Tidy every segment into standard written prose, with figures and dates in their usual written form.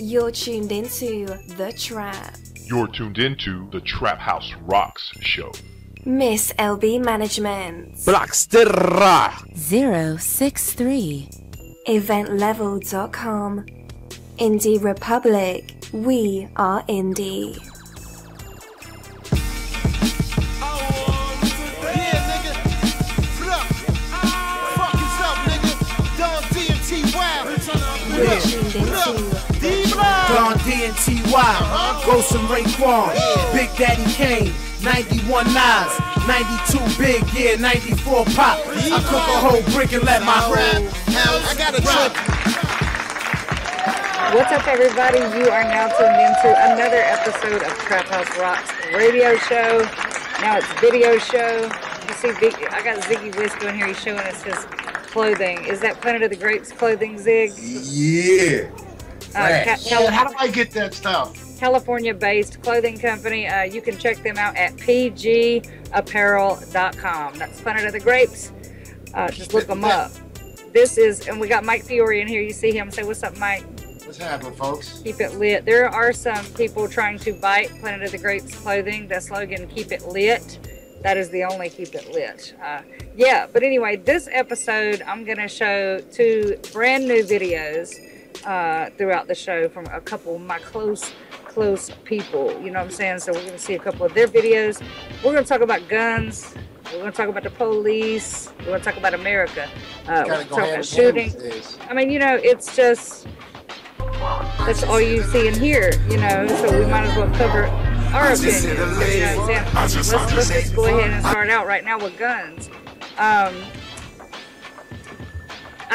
You're tuned into The Trap. You're tuned into the Trap House Rocks show. Miss LB Management. Blackster 063. Eventlevel.com. Indie Republic. We are indie. You're tuned into Don D&T-Y, Ghost and Raekwon, Big Daddy Kane, 91 Nas, 92 Big, yeah, 94 Pop. I cook a whole brick and let my whole I got a trip. What's up, everybody? You are now tuned into another episode of Trap House Rocks radio show. Now it's video show. You see, I got Ziggy Wisco in here. He's showing us his clothing. Is that Planet of the Grapes clothing, Zig? Yeah. How do I get that stuff? California-based clothing company. You can check them out at pgapparel.com. That's Planet of the Grapes. Just look them up. This is, and we got Mike Fiore in here. You see him. Say, what's up, Mike? What's happening, folks? Keep it lit. There are some people trying to bite Planet of the Grapes clothing. The slogan, keep it lit. That is the only keep it lit. Yeah, but anyway, this episode, I'm going to show 2 brand new videos throughout the show from a couple of my close people. You know what I'm saying? So we're going to see a couple of their videos. We're going to talk about guns. We're going to talk about the police. We're going to talk about America. We're going to talk about shooting. I mean, you know, it's just, that's all you see and hear, you know, so we might as well cover our opinion. You know what I'm saying? Let's just go ahead and start out right now with guns. I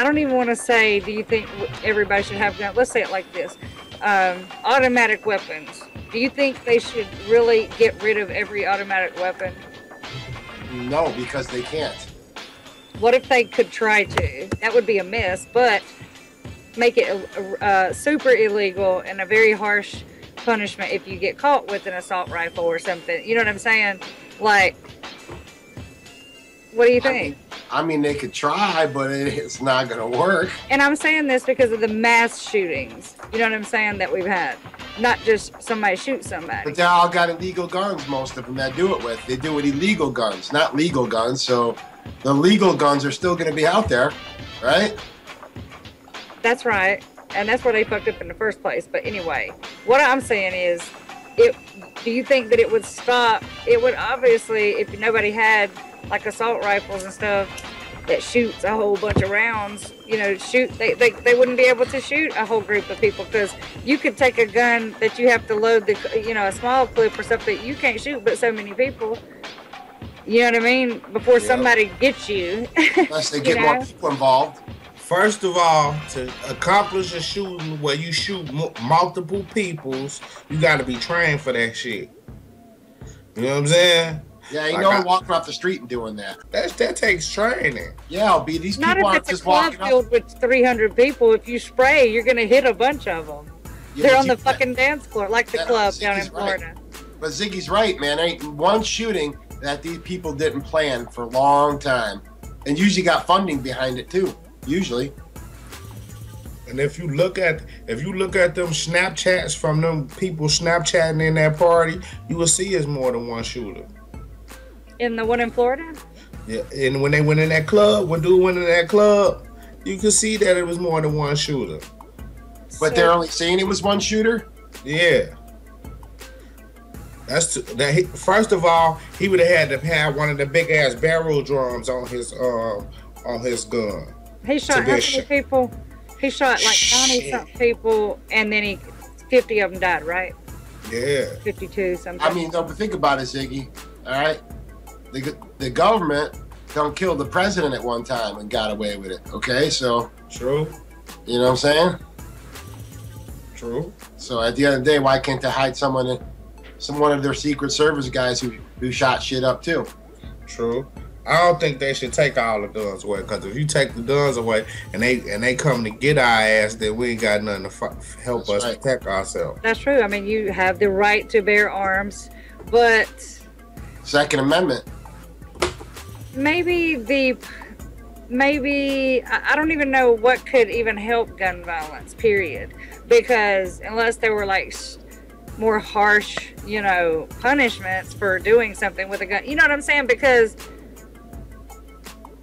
don't even want to say, do you think everybody should have guns? Let's say it like this. Automatic weapons. Do you think they should really get rid of every automatic weapon? No, because they can't. What if they could try to? That would be a mess, but make it super illegal and a very harsh punishment if you get caught with an assault rifle or something. You know what I'm saying? Like, what do you think? I mean, they could try, but it's not going to work. And I'm saying this because of the mass shootings, you know what I'm saying, that we've had. Not just somebody shoot somebody. But they all got illegal guns, most of them that do it with. They do it illegal guns, not legal guns. So the legal guns are still going to be out there, right? That's right. And that's where they fucked up in the first place. But anyway, what I'm saying is, do you think that it would stop? It would obviously, if nobody had like assault rifles and stuff that shoots a whole bunch of rounds, you know, they wouldn't be able to shoot a whole group of people, because you could take a gun that you have to load the, you know, a small clip or something that you can't shoot but so many people. You know what I mean? Before somebody gets you. Unless they get more people involved. First of all, to accomplish a shooting where you shoot multiple peoples, you got to be trained for that shit. You know what I'm saying? Yeah, you know, walking off the street and doing that. That takes training. Yeah, these people aren't just walking up. Not if it's a club filled with 300 people. If you spray, you're going to hit a bunch of them. Yeah, they're on the fucking dance floor, like the club down in Florida. But Ziggy's right, man. Ain't one shooting that these people didn't plan for a long time. And usually got funding behind it, too. Usually. And if you look at them Snapchats from them people Snapchatting in that party, you will see it's more than one shooter. In the one in Florida? Yeah, and when they went in that club, when dude went in that club, you could see that it was more than one shooter. But they're only saying it was one shooter? Yeah. First of all, he would have had to have one of the big ass barrel drums on his gun. He shot how many people? He shot like 90-something people, and then 50 of them died, right? Yeah. 52 something. I mean, don't think about it, Ziggy. All right? The government don't kill the president at one time and got away with it, okay? So. True. You know what I'm saying? True. So at the end of the day, why can't they hide one of their Secret Service guys who shot shit up too? True. I don't think they should take all the guns away, because if you take the guns away and they come to get our ass, then we ain't got nothing to help us protect ourselves. That's true. I mean, you have the right to bear arms, but Second Amendment. Maybe maybe I don't even know what could even help gun violence, period, because unless there were like more harsh, you know, punishments for doing something with a gun, you know what I'm saying, because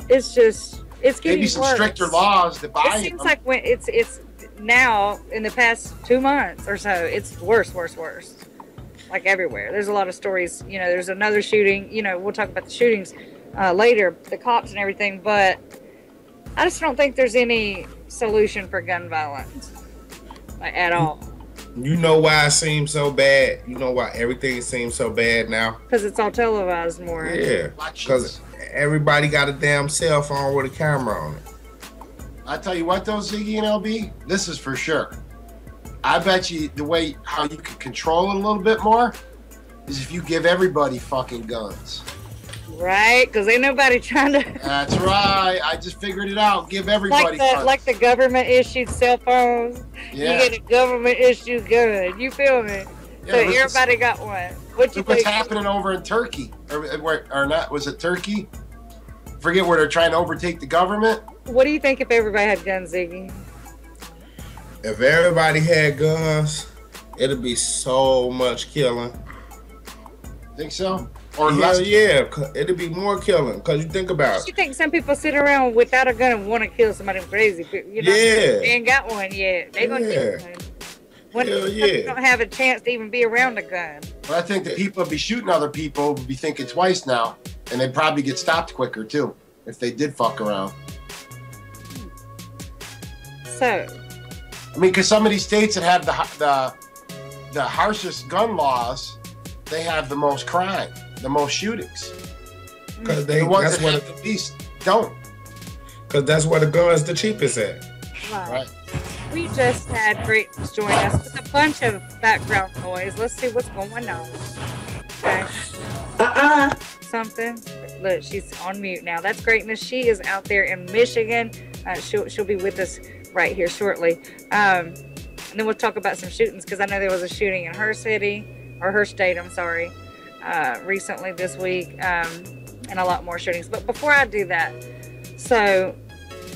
it's getting maybe some worse. stricter laws to buy It seems like when it's now in the past 2 months or so, it's worse, like everywhere. There's a lot of stories, you know, there's another shooting, you know, we'll talk about the shootings later, the cops and everything, but I just don't think there's any solution for gun violence, like, at all. You know why it seems so bad? You know why everything seems so bad now? Because it's all televised more. Yeah, because everybody got a damn cell phone with a camera on it. I tell you what though, Ziggy and LB, this is for sure. I bet you the way how you can control it a little bit more is if you give everybody fucking guns. Right, because ain't nobody trying to. That's right. I just figured it out. Give everybody guns. Like the government issued cell phones. Yeah. You get a government issued gun. You feel me? Yeah, so everybody got one. What you look what's think? happening over in Turkey, or not? Was it Turkey? Forget where they're trying to overtake the government. What do you think if everybody had guns, Ziggy? If everybody had guns, it'd be so much killing. Think so? Or Hell less? yeah, it'd be more killing. Cause you think about it. You think some people sit around without a gun and want to kill somebody crazy? You know, Yeah. they ain't got one yet. They gonna get one. When Hell some yeah. don't have a chance to even be around a gun. But I think the people that be shooting other people would be thinking twice now, and they'd probably get stopped quicker too if they did fuck around. So, I mean, because some of these states that have the harshest gun laws, they have the most crime, the most shootings. Cause The ones that's that where have the least don't. Cause that's where the gun's the cheapest at. Right. we just had Greatness join us with a bunch of background noise. Let's see what's going on. Okay. Something. Look, she's on mute now. That's Greatness. She is out there in Michigan. She'll be with us right here shortly. And then we'll talk about some shootings because I know there was a shooting in her city, or her state, I'm sorry, recently this week, and a lot more shootings. But before I do that,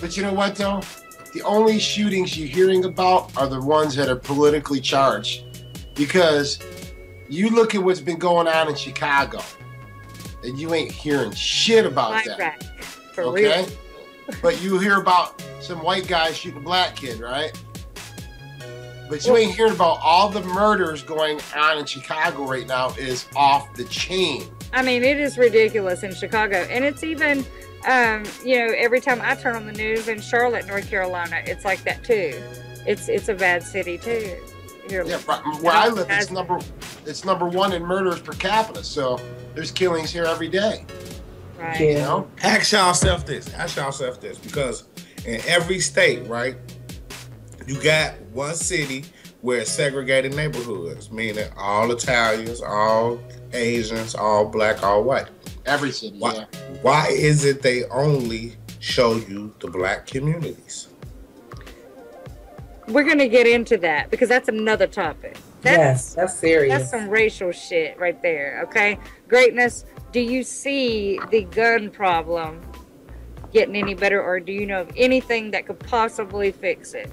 But you know what, though? The only shootings you're hearing about are the ones that are politically charged. Because you look at what's been going on in Chicago, and you ain't hearing shit about that. Iraq, for Okay? real. But you hear about some white guy shooting a black kid, right? But you ain't hearing about all the murders going on in Chicago right now is off the chain. I mean, it is ridiculous in Chicago. And it's even, every time I turn on the news in Charlotte, North Carolina, it's like that too. It's a bad city too. Yeah, where I live, it's number one in murders per capita. So there's killings here every day. Right. You know? Ask yourself this, because in every state, right, you got one city where it's segregated neighborhoods, meaning all Italians, all Asians, all black, all white. Every city, yeah. Why is it they only show you the black communities? We're going to get into that because that's another topic. Yes, that's serious. That's some racial shit right there, okay? Greatness, do you see the gun problem getting any better, or do you know of anything that could possibly fix it?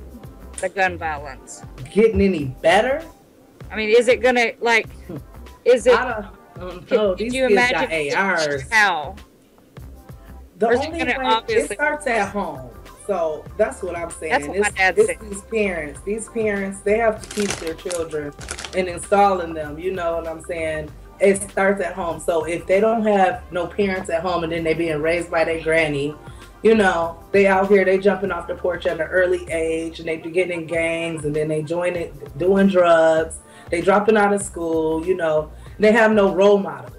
The gun violence. Getting any better? I mean, is it going to, is it... I don't know. Did These you kids got imagine ARs. how? The Or is it only gonna way, obviously- it starts at home. So that's what I'm saying. That's what my dad it's said. These parents, they have to teach their children and installing them. You know what I'm saying? It starts at home. So if they don't have no parents at home and then they being raised by their granny, you know, they out here, they jumping off the porch at an early age and they be getting in gangs and then they join it, doing drugs. They dropping out of school, you know, they have no role models.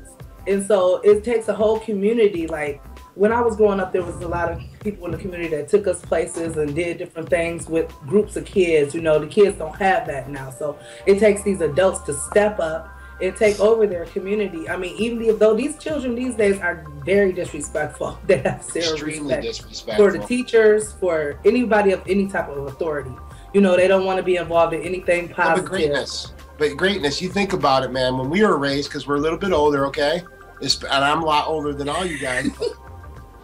And so it takes a whole community. Like when I was growing up, there was a lot of people in the community that took us places and did different things with groups of kids. You know, the kids don't have that now. So it takes these adults to step up and take over their community. I mean, even though these children these days are very disrespectful, they have zero Extremely respect disrespectful. for the teachers, for anybody of any type of authority. You know, they don't want to be involved in anything positive. But greatness, you think about it, man. When we were raised, because we're a little bit older, okay? And I'm a lot older than all you guys.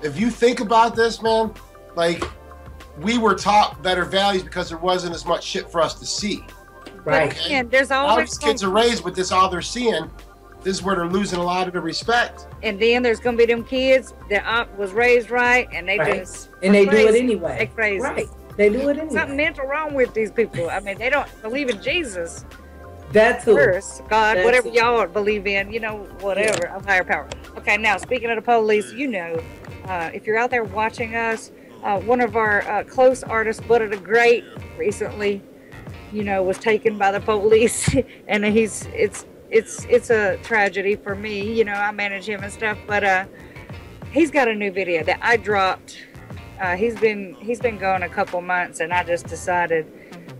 If you think about this, man, like, we were taught better values because there wasn't as much shit for us to see. Right. But again, there's All always these kids are raised with this, all they're seeing. This is where they're losing a lot of the respect. and then there's gonna be them kids that was raised right, and they Right. just And they crazy. do it anyway. They crazy. Right. They do it anyway. Something mental wrong with these people. I mean, they don't believe in Jesus That too. first, God, That's whatever it. y'all believe in, you know, whatever, of higher power. Okay, now speaking of the police, you know, if you're out there watching us, one of our close artists, Butta the Great, recently, you know, was taken by the police, and it's a tragedy for me. You know, I manage him and stuff, but he's got a new video that I dropped. He's been gone a couple months, and I just decided,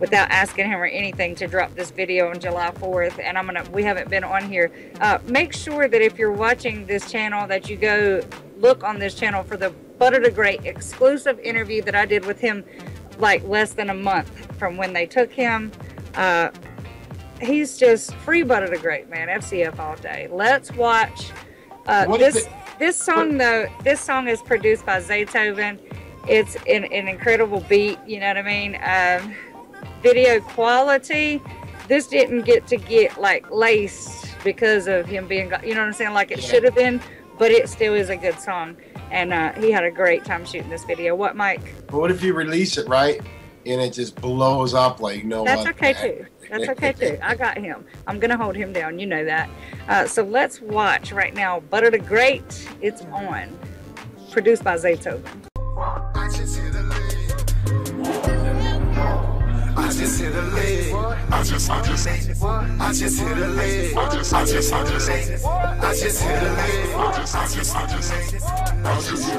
without asking him or anything, to drop this video on July 4th. And we haven't been on here. Make sure that if you're watching this channel, that you go look on this channel for the Butta the Great exclusive interview that I did with him, like less than a month from when they took him. He's just free Butta the Great, man. FCF all day. Let's watch this song though. This song is produced by Zaytoven. It's an incredible beat. You know what I mean? Video quality. This didn't get like laced because of him being, you know what I'm saying? Like it should have been, but it still is a good song. And he had a great time shooting this video. What, Mike? But what if you release it, right? And it just blows up like no one. That's okay too. That's okay too. I got him. I'm gonna hold him down. You know that. So let's watch right now. Butta the Great. It's on. Produced by Zaytoven. I just hit a leg. I just hit a leg. I just hit a leg. I just hit a leg. I just hit a leg. I just hit a leg. I just hit a leg.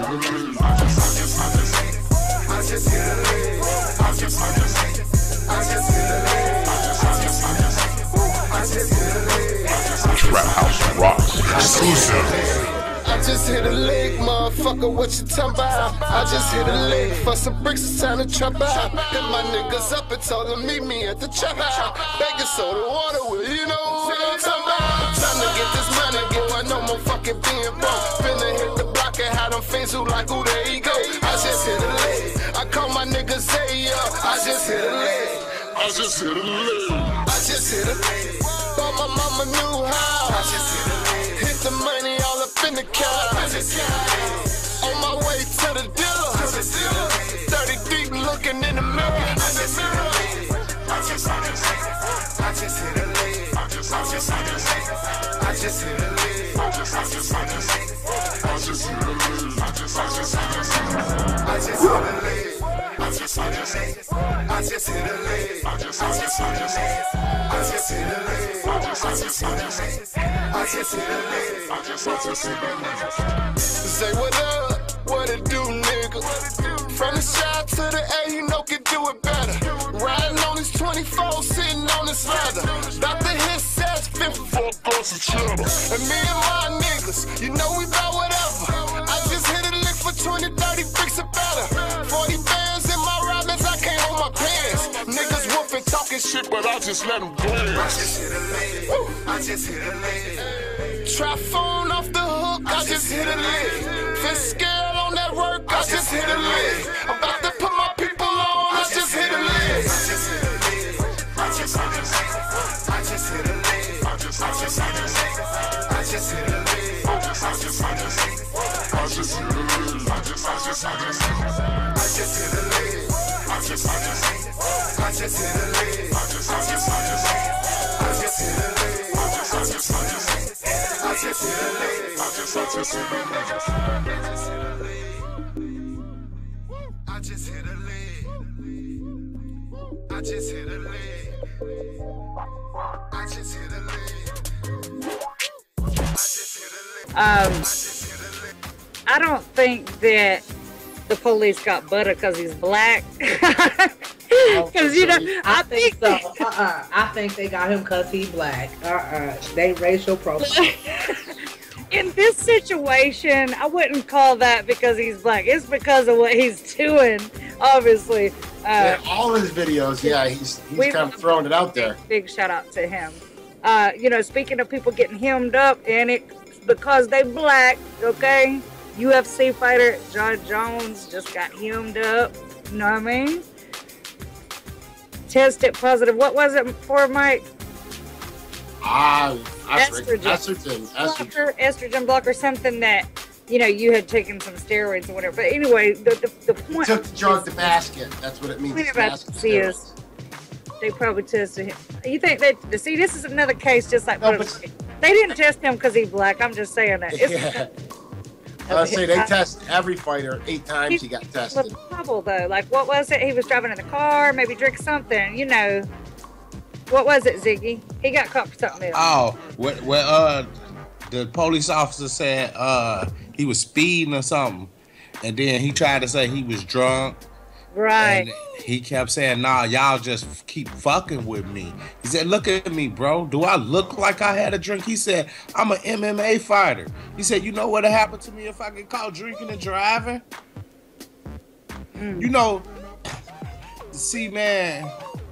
I just hit a leg. I just hit a leg. I just hit a leg. Trap House Rocks exclusive. I just hit a leg, motherfucker, what you talking about? I just hit a leg, for some bricks, it's time to trap out. Hit my niggas up and told them meet me at the trap house. Baking soda, water, well, you know what I'm talking about. Time to get this money, boy, no more fucking being broke. Finna hit the block and have them fiends who like, ooh, there you go. I just hit a leg, I call my niggas say, I just hit a leg. I just hit a leg. I just hit a leg. Bought my mama new house. I just hit a leg. Hit the money all up in the car. I just hit a leg. On my way to the dealer. I just hit a leg. 30 deep looking in the mirror. I just hit a leg. I just hit a leg. I just hit a leg. I just hit a leg. I just hit a leg. I just hit a leg. I just hit a leg. I just hit a leg. I just hit a leg. I just hit a leg. I just hit a leg. I just hit a leg. I just hit a leg. I just hit a leg. I just hit a leg. I just hit a leg. Say what up? What it do, nigga? From the shot to the A, you know can do it better. Riding on this 24, sitting on this leather. About to hit sets, 54 plus of cheddar. And me and my niggas, you know we bout whatever. I just hit a lick for 20, 30 bricks or better. 40 bands in my robbers, I can't hold my pants. Niggas whooping, talking shit, but I just let them glance. I just hit a leg. I just hit a leg. Try phone off the hook, I just hit a leg. Fist scale on that work, I just hit a leg. I'm about to put my people on, I just hit a leg. I just hit a leg. I just hit a leg. I just hit a leg. I just hit a leg. I just hit a leg. I just hit a leg. I just hit a leg. I just hit a leg. I just hit a leg. I just hit a leg. I just hit a leg. I just hit a leg. I just hit a leg. I just hit a leg. I just hit a leg. I just hit a leg. I just hit a leg. I just hit a leg. I don't think that the police got Butta because he's black. Because you know, I think so. I think they got him because he black. They racial profile. In this situation, I wouldn't call that because he's black. It's because of what he's doing, obviously. Yeah, all his videos, yeah, he's kind of throwing it out there. Big shout out to him. You know, speaking of people getting hemmed up, and it's because they black, okay? UFC fighter Jon Jones just got hemmed up. You know what I mean? Tested positive. What was it for, Mike? Estrogen blocker, something that, you know, you had taken some steroids or whatever. But anyway, the point. He took the drug to basket. That's what it means. The point about this is they probably tested him. You think that? See, this is another case just like they didn't test him because he's black. I'm just saying that. I say they test every fighter 8 times. He got tested. Trouble though, like what was it? He was driving in the car, maybe drink something. You know, what was it, Ziggy? He got caught for something else. Oh, the police officer said he was speeding or something, and then he tried to say he was drunk. Right. And he kept saying, nah, y'all just keep fucking with me. He said, look at me, bro. Do I look like I had a drink? He said, I'm an MMA fighter. He said, you know what'll happen to me if I get caught drinking and driving? You know, see, man,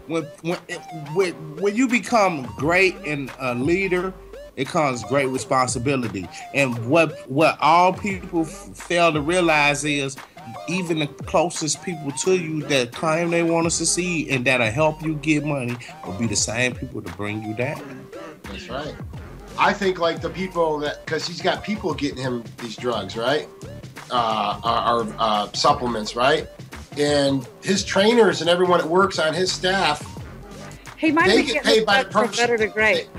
when you become great and a leader, it comes great responsibility. And what all people fail to realize is even the closest people to you that claim they want to succeed and that'll help you get money will be the same people to bring you down. That's right. I think like the people that, because he's got people getting him these drugs, right? Supplements, right? And his trainers and everyone that works on his staff, he might they be get paid by the person. Better to great.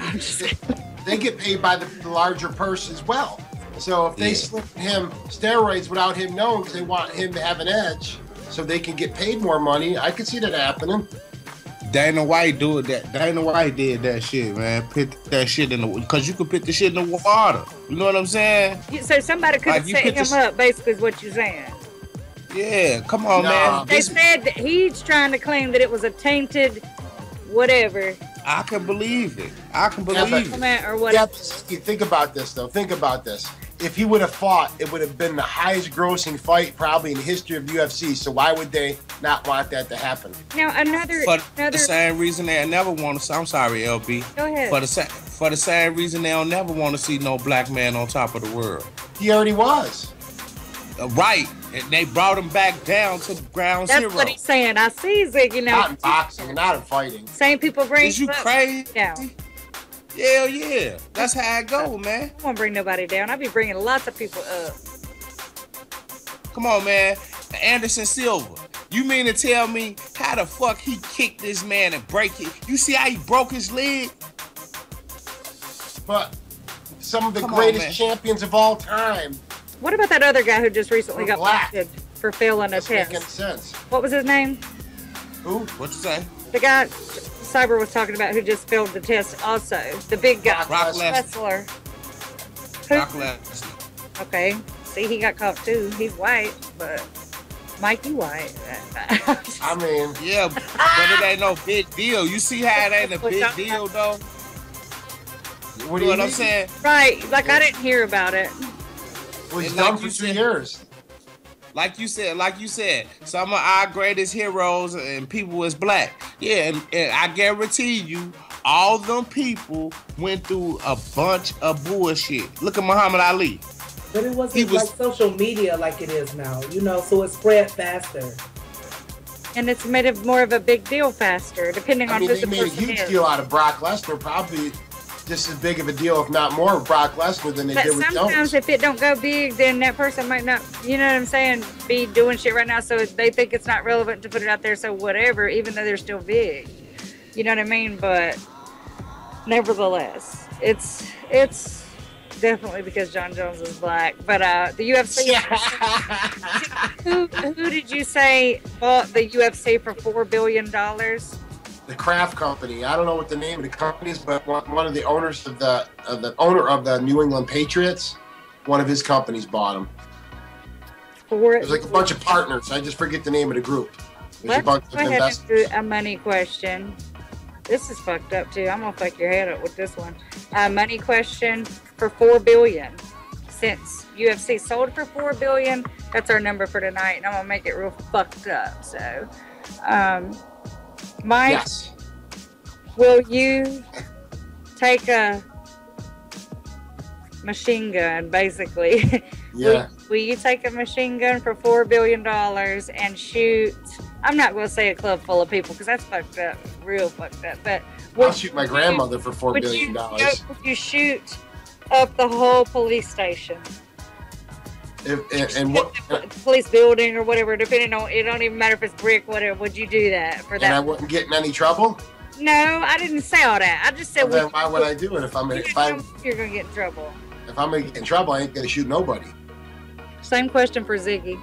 They get paid by the larger purse as well. So if they slip him steroids without him knowing because they want him to have an edge so they can get paid more money, I could see that happening. Dana White did that shit, man. Put that shit in the, because you could put the shit in the water. You know what I'm saying? So somebody could have set him up, basically is what you're saying. Yeah, come on, man. They said that he's trying to claim that it was a tainted whatever. I can believe it. Or whatever. Think about this, though. Think about this. If he would have fought, it would have been the highest grossing fight probably in the history of UFC. So why would they not want that to happen? Now, another the same reason they never want to. I'm sorry, LB. Go ahead. For the same reason they'll never want to see no black man on top of the world. He already was. Right. They brought him back down to ground zero. That's what he's saying. I see Ziggy now. Not in boxing, not in fighting. Same people bring. Is you crazy? Down. Hell yeah. That's how it go, man. I won't bring nobody down. I be bringing lots of people up. Come on, man. Anderson Silva. You mean to tell me how the fuck he kicked this man and break it? You see how he broke his leg? But some of the greatest champions of all time. What about that other guy who just recently got busted for failing a test? Making sense. What was his name? Who? What'd you say? The guy Cyber was talking about who just failed the test also. The big guy. Brock Lesner. Brock Lesner. Okay. See, he got caught too. He's white, but Mikey white. I mean. Yeah, but it ain't no big deal. You see how it ain't a big deal, though? What do you know what I'm saying? Right. Like, I didn't hear about it. Well, he's done for 2 years. Like you said, some of our greatest heroes and people is black. Yeah, and I guarantee you, all them people went through a bunch of bullshit. Look at Muhammad Ali. But it wasn't like social media like it is now, you know, so it spread faster. And it's made it more of a big deal faster, depending on who the person is. They made a huge deal out of Brock Lesnar, probably just as big of a deal, if not more, with Brock Lesnar than they did with Jones. But sometimes if it don't go big, then that person might not, you know what I'm saying, be doing shit right now, so they think it's not relevant to put it out there, so whatever, even though they're still big. You know what I mean? But nevertheless, it's definitely because Jon Jones is black. But the UFC, who did you say bought the UFC for $4 billion? The Kraft Company. I don't know what the name of the company is, but one of the owners of the owner of the New England Patriots, one of his companies bought him. There's like a bunch of partners. I just forget the name of the group. There's a bunch of investors. Let's go ahead and do a money question. This is fucked up too. I'm gonna fuck your head up with this one. Money question for $4 billion. Since UFC sold for $4 billion, that's our number for tonight, and I'm gonna make it real fucked up. So, Mike, yes. Will you take a machine gun, basically. Yeah. Will you take a machine gun for $4 billion and shoot? I'm not going to say a club full of people because that's fucked up, real fucked up. But I'll shoot my grandmother for $4 billion. Would you shoot up the whole police station? And what? Police building or whatever, depending on, it don't even matter if it's brick, whatever. Would you do that for that? And I wouldn't get in any trouble? No, I didn't say all that. I just said. Well, then why would I do it if you're gonna get in trouble? If I'm gonna get in trouble, I ain't gonna shoot nobody. Same question for Ziggy.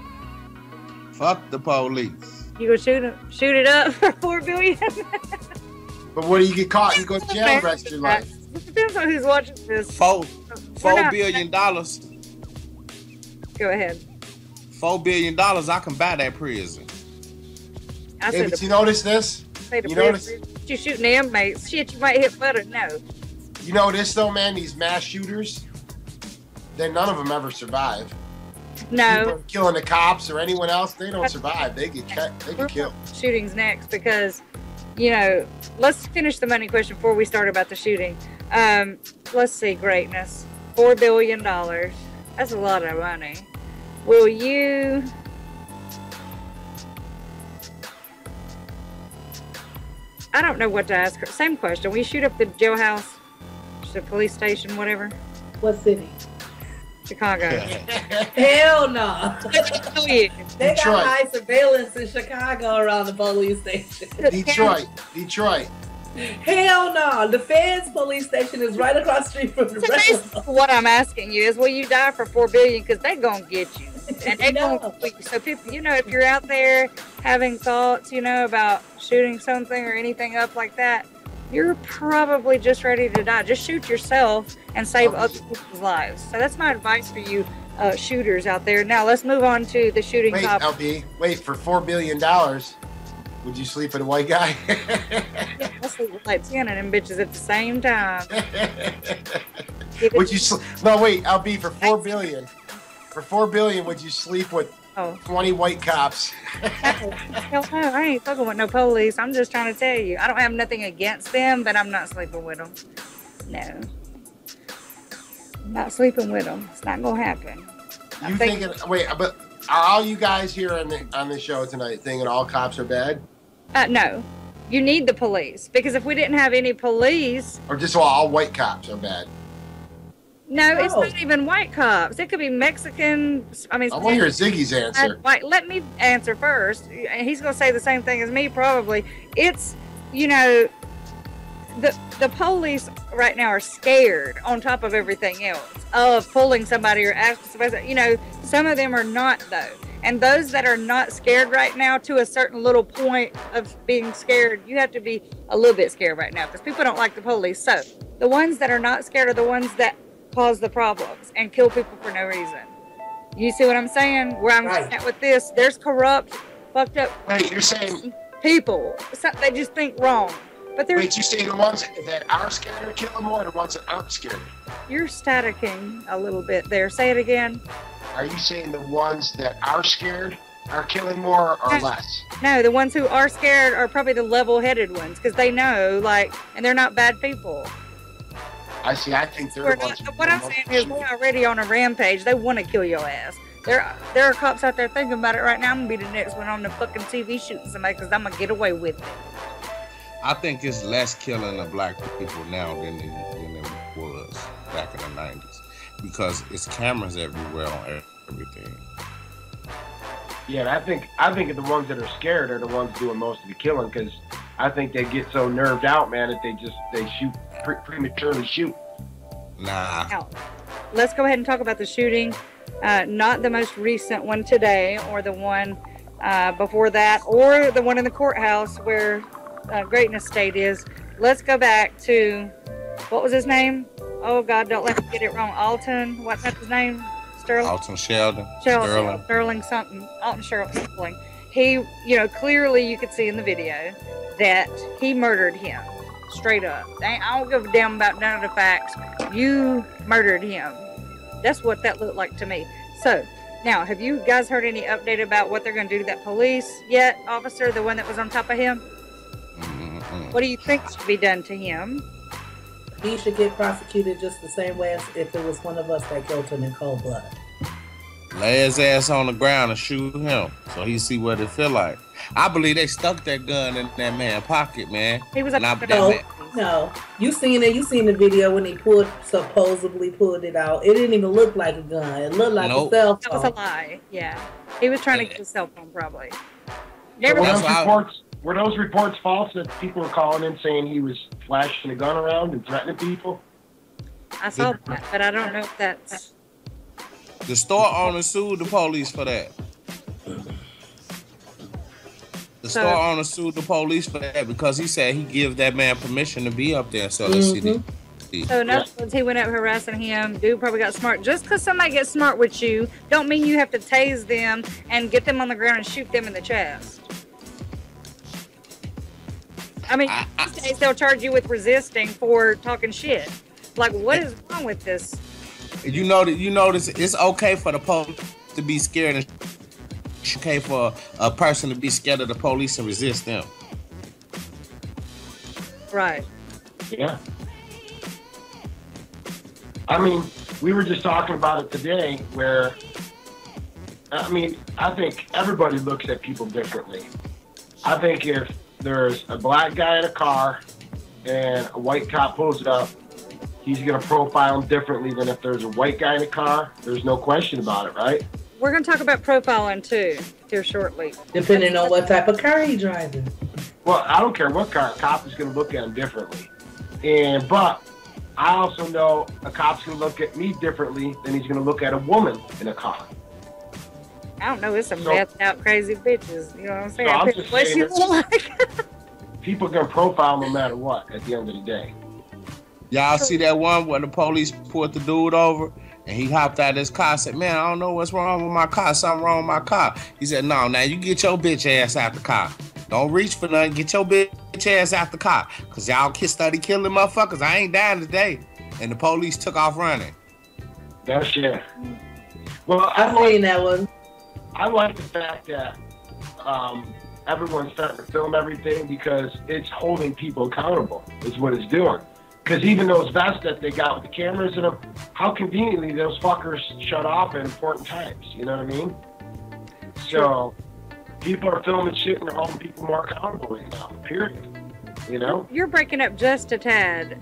Fuck the police. You gonna shoot it up for $4 billion? But what do you get caught? You go to jail the rest of your life. It depends on who's watching this. $4 billion. Go ahead. $4 billion. I can buy that prison. Hey, but you notice this? You notice? You shooting inmates. Shit, you might hit Butta. No. You know this though, man. These mass shooters, then none of them ever survive. No. People killing the cops or anyone else, they don't survive. They get killed. Shootings next because, you know, let's finish the money question before we start about the shooting. Let's see, greatness. $4 billion. That's a lot of money. Will you? I don't know what to ask her. Same question. Will you shoot up the jailhouse, the police station, whatever? What city? Chicago. Hell no. Oh, yeah. They got high surveillance in Chicago around the police station. Detroit. Hell no. The Feds police station is right across the street from the rest of them. What I'm asking you is, will you die for $4 billion? Because they're going to get you. And they're going to get you. So people, you know, if you're out there having thoughts, you know, about shooting something or anything up like that, you're probably just ready to die. Just shoot yourself and save other people's lives. So that's my advice for you shooters out there. Now let's move on to the shooting topic. Wait, for $4 billion, would you sleep with a white guy? Yeah, I'll sleep with like 10 of them bitches at the same time. Would you no, wait, LB, for $4 billion. For $4 billion, would you sleep with 20 white cops? Hell no, I ain't fucking with no police. I'm just trying to tell you. I don't have nothing against them, but I'm not sleeping with them. No. I'm not sleeping with them. It's not going to happen. But are all you guys here on the show tonight thinking all cops are bad? No. You need the police. Because if we didn't have any police... Or just all white cops are bad? No, it's not even white cops. It could be Mexican. I mean, I want to hear Ziggy's answer. Let me answer first. He's going to say the same thing as me, probably. It's, you know, the police right now are scared on top of everything else of pulling somebody or asking somebody. You know, some of them are not, though. And those that are not scared right now, to a certain little point of being scared, you have to be a little bit scared right now because people don't like the police. So the ones that are not scared are the ones that cause the problems and kill people for no reason. You see what I'm saying? Where I'm at with this, there's corrupt, fucked up you're saying people. They just think wrong. But you say the ones that are scared are killing more, or the ones that aren't scared? You're staticking a little bit there. Say it again. Are you saying the ones that are scared are killing more or less? No, the ones who are scared are probably the level-headed ones because they know, and they're not bad people. I see. I think they're the ones. What I'm saying is they're already on a rampage. They want to kill your ass. There are cops out there thinking about it right now. I'm going to be the next one on the fucking TV shooting somebody because I'm going to get away with it. I think it's less killing of black people now than it was back in the 90s because it's cameras everywhere on everything. Yeah, and I think the ones that are scared are the ones doing most of the killing because I think they get so nerved out, man, that they shoot prematurely shoot. Nah. Now, let's go ahead and talk about the shooting. Not the most recent one today, or the one before that, or the one in the courthouse where Greatness State is. Let's go back to, what was his name? Oh God, don't let me get it wrong. Alton, what's his name? Sterling? Alton Sterling something. Alton Sterling. He, you know, clearly you could see in the video that he murdered him. Straight up. I don't give a damn about none of the facts. You murdered him. That's what that looked like to me. So, now, have you guys heard any update about what they're going to do to that police yet, officer, the one that was on top of him? Mm-hmm. What do you think should be done to him? he should get prosecuted just the same way as if it was one of us that killed him in cold blood. Lay his ass on the ground and shoot him so he see what it feel like. I believe they stuck that gun in that man's pocket, man. He was No, you seen it. You seen the video when he supposedly pulled it out. It didn't even look like a gun. It looked like a cell phone. That was a lie. Yeah, he was trying to get a cell phone, probably. Were those reports false that people were calling in saying he was flashing a gun around and threatening people? I saw that, but I don't know if that's... The store owner sued the police for that. The store owner sued the police for that because he said he give that man permission to be up there. So let's see. So in other words, he went up harassing him. Dude probably got smart. Just because somebody gets smart with you, don't mean you have to tase them and get them on the ground and shoot them in the chest. I mean, these days they'll charge you with resisting for talking shit. Like, what is wrong with this? You notice it's okay for the police to be scared, and it's okay for a person to be scared of the police and resist them. Right. Yeah. I mean, we were just talking about it today where, I mean, I think everybody looks at people differently. I think if there's a black guy in a car and a white cop pulls up, he's going to profile him differently than if there's a white guy in a car. There's no question about it, right? We're going to talk about profiling too here shortly. Depending on what type of car he's driving. Well, I don't care what car, a cop is going to look at him differently. But I also know a cop's going to look at me differently than he's going to look at a woman in a car. I don't know, it's some methed out crazy bitches. You know what I'm saying? So I'm just what saying you like. People are going to profile no matter what at the end of the day. Y'all see that one where the police pulled the dude over and he hopped out of his car and said, man, I don't know what's wrong with my car. Something wrong with my car. He said, no, now you get your bitch ass out the car. Don't reach for nothing. Get your bitch ass out the car. Because y'all study killing motherfuckers. I ain't dying today. And the police took off running. That's shit. Well, I've seen that one. I like the fact that everyone's starting to film everything because it's holding people accountable, is what it's doing. Because even those vests that they got with the cameras in them, how conveniently those fuckers shut off at important times. You know what I mean? So people are filming shit and they're holding people more accountable right now, period. You know? You're breaking up just a tad,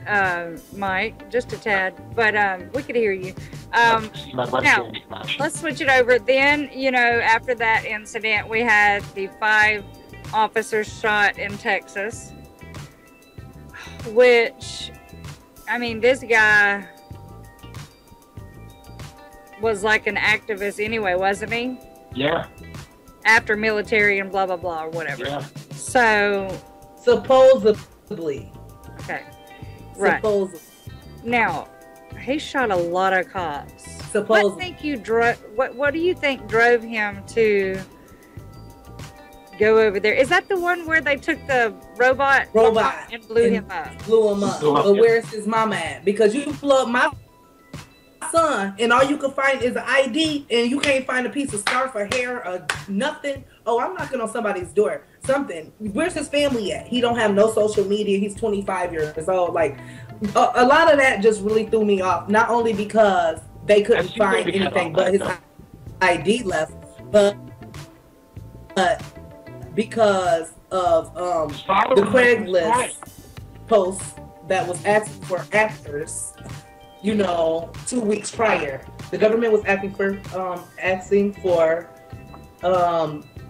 Mike, just a tad, but we could hear you. Now, let's switch it over. Then, you know, after that incident, we had the 5 officers shot in Texas, which, I mean, this guy was like an activist anyway, wasn't he? Yeah. After military and blah, blah, blah, or whatever. Yeah. So... Supposedly. Okay. Right. Supposedly. Now, he shot a lot of cops. Supposedly. What do you think drove him to go over there? Is that the one where they took the robot and blew him up? Blew him up. But where's his mama at? Because you blew up my son and all you can find is an ID and you can't find a piece of scarf or hair or nothing. Oh, I'm knocking on somebody's door. Something. Where's his family at? He don't have no social media. He's 25 years old. Like, a lot of that just really threw me off. Not only because they couldn't find anything but his ID left, but because of the Craigslist post that was asking for actors, you know, 2 weeks prior. The government was asking for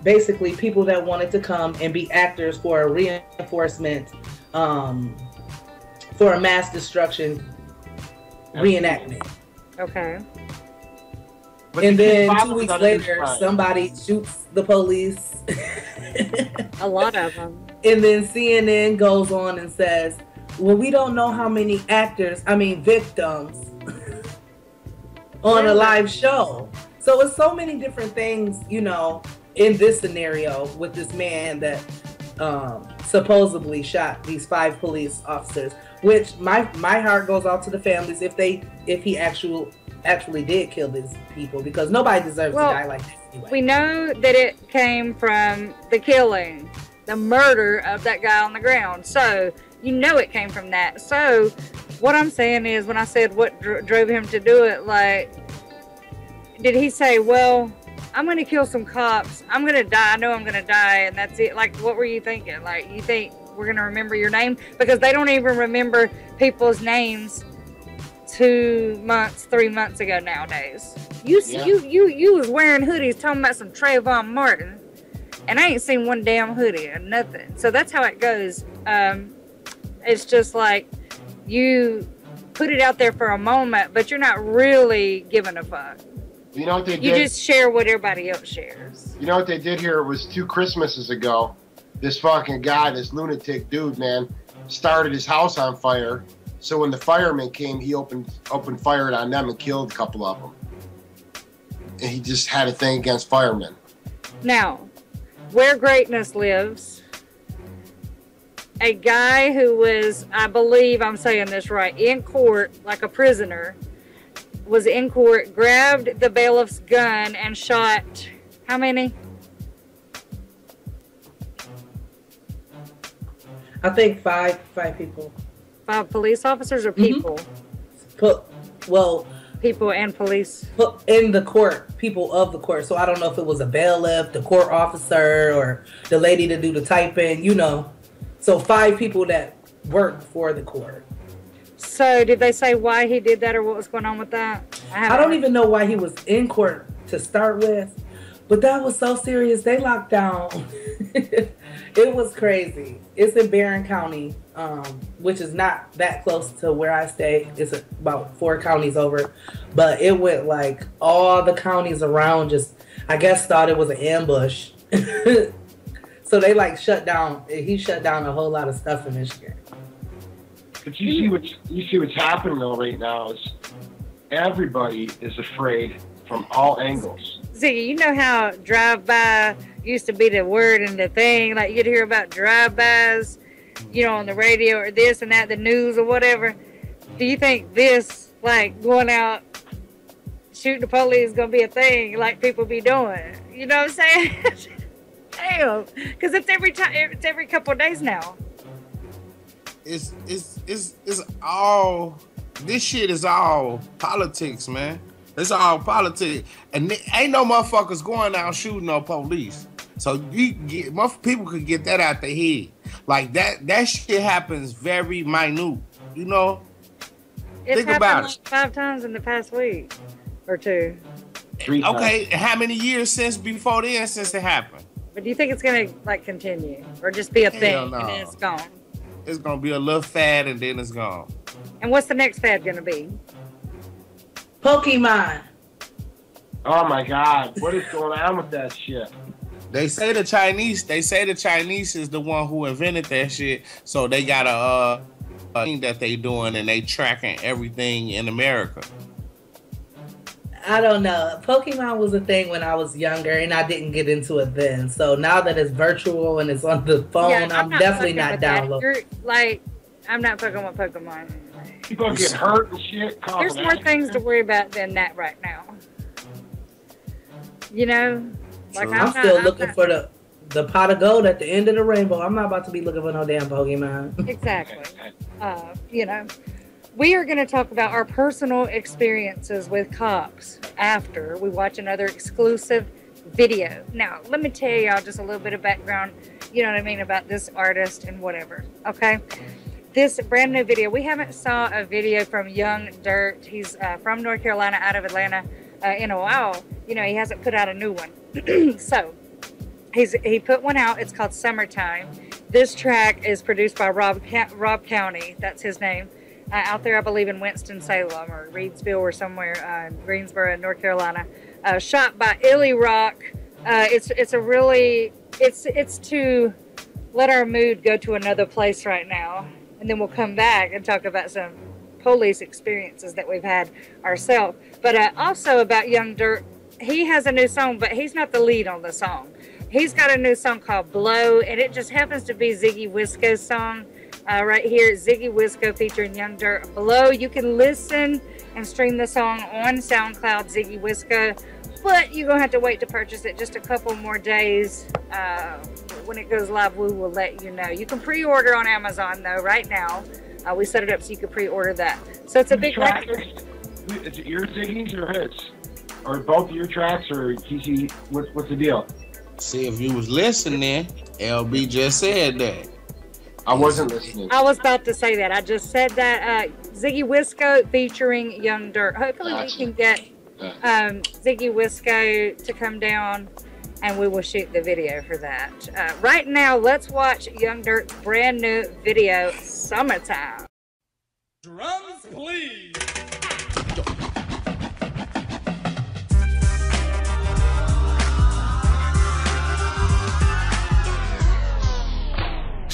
basically people that wanted to come and be actors for a reinforcement for a mass destruction reenactment. Okay. And then 2 weeks later, somebody shoots the police. A lot of them. And then CNN goes on and says, well, we don't know how many victims on a live show. So it's so many different things, you know, in this scenario with this man that supposedly shot these 5 police officers, which my heart goes out to the families if he actually did kill these people, because nobody deserves to die like that anyway. We know that it came from the killing, the murder of that guy on the ground. So You know it came from that. So what I'm saying is, when I said what drove him to do it, like, did he say, well, I'm going to kill some cops, I'm going to die, I know I'm going to die, and that's it? Like, what were you thinking? Like, you think we're going to remember your name? Because they don't even remember people's names 2 months, 3 months ago nowadays. You was wearing hoodies talking about some Trayvon Martin, and I ain't seen one damn hoodie or nothing. So that's how it goes. It's just like, you put it out there for a moment, but you're not really giving a fuck. You know what they did? You just share what everybody else shares. You know what they did here? It was 2 Christmases ago. This fucking guy, this lunatic dude, man, started his house on fire. So when the firemen came, he opened fire on them and killed a couple of them. And he just had a thing against firemen. Now, where greatness lives, a guy who was, I believe I'm saying this right, in court, like a prisoner, was in court, grabbed the bailiff's gun and shot how many? I think five people. 5 police officers or people? People and police. In the court, people of the court. So I don't know if it was a bailiff, the court officer, or the lady to do the typing, you know. So 5 people that worked for the court. So did they say why he did that or what was going on with that? I don't even know why he was in court to start with, but that was so serious. They locked down. It was crazy. It's in Barron County, which is not that close to where I stay. It's about 4 counties over, but it went like all the counties around just, I guess, thought it was an ambush. So they like shut down. He shut down a whole lot of stuff in Michigan. But you see what's happening though right now is everybody is afraid from all angles. Ziggy, you know how drive-by used to be the word and the thing, like you'd hear about drive-bys, you know, on the radio or this and that, the news or whatever. Do you think this, like going out shooting the police, is gonna be a thing like people be doing? You know what I'm saying? Damn, because it's every couple of days now. It's all, this shit is all politics, man. It's all politics, and ain't no motherfuckers going out shooting no police. So most people could get that out their head. Like that shit happens very minute, you know. Think about it. 5 times in the past week or 2. 3 times. Okay, how many years since before then since it happened? But do you think it's gonna like continue or just be a thing and then it's gone? It's gonna be a little fad and then it's gone. And what's the next fad gonna be? Pokemon. Oh my God, what is going on with that shit? They say the Chinese is the one who invented that shit. So they got a thing that they doing and they tracking everything in America. I don't know. Pokemon was a thing when I was younger and I didn't get into it then. So now that it's virtual and it's on the phone, I'm definitely not downloading. Like, I'm not fucking with Pokemon. People get hurt and shit. There's more things to worry about than that right now. You know? Like I'm still looking for the pot of gold at the end of the rainbow. I'm not about to be looking for no damn Pokemon. Exactly. You know, we are going to talk about our personal experiences with cops after we watch another exclusive video. Now, let me tell y'all just a little bit of background, you know what I mean, about this artist and whatever, okay? This brand new video, we haven't saw a video from Young Dirt. He's from North Carolina, out of Atlanta, in a while. You know, he hasn't put out a new one. So, he put one out. It's called Summertime. This track is produced by Rob County. That's his name. Out there, I believe, in Winston-Salem or Reedsville or somewhere, Greensboro, North Carolina. Shot by Illy Rock. It's to let our mood go to another place right now. And then we'll come back and talk about some police experiences that we've had ourselves. But also about Young Dirt, he has a new song, but he's not the lead on the song. He's got a new song called Blow, and it just happens to be Ziggy Wisco's song right here. Ziggy Wisco featuring Young Dirt, Blow. You can listen and stream the song on SoundCloud, Ziggy Wisco, but you're going to have to wait to purchase it just a couple more days. when it goes live, we will let you know. You can pre-order on Amazon though right now. We set it up so you can pre-order that. So it's a big record. Is it your Ziggy's or his? Or both of your tracks, or TC? What's the deal? See, if you was listening, LB just said that. I wasn't listening. I was about to say that. I just said that. Ziggy Wisco featuring Young Dirt. Hopefully we can get Ziggy Wisco to come down and we will shoot the video for that. Right now, let's watch Young Dirt's brand new video, Summertime. Drums, please.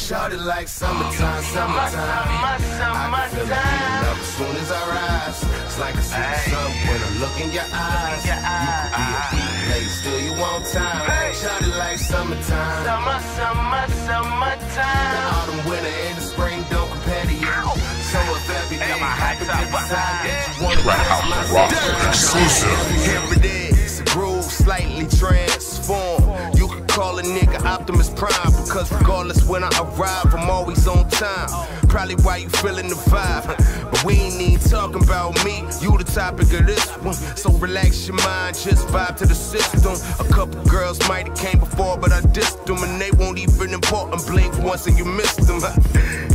Shawty like summertime, summertime. I can feel it heating up as soon as I rise. It's like I see the sun when I look in your eyes. You could be a beat late, still you want time. Shawty like summertime. Summertime. The autumn, winter, and the spring don't compare to you. So if everything happens at the time that you want to pass my side. Every day it's a groove, slightly transformed. You could call a nigga Optimus Prime, because regardless when I arrive, I'm always on time. Probably why you feeling the vibe, but we ain't even talking about me. You the topic of this one, so relax your mind, just vibe to the system. A couple girls might have came before, but I dissed them, and they won't even important. Blink once and you missed them.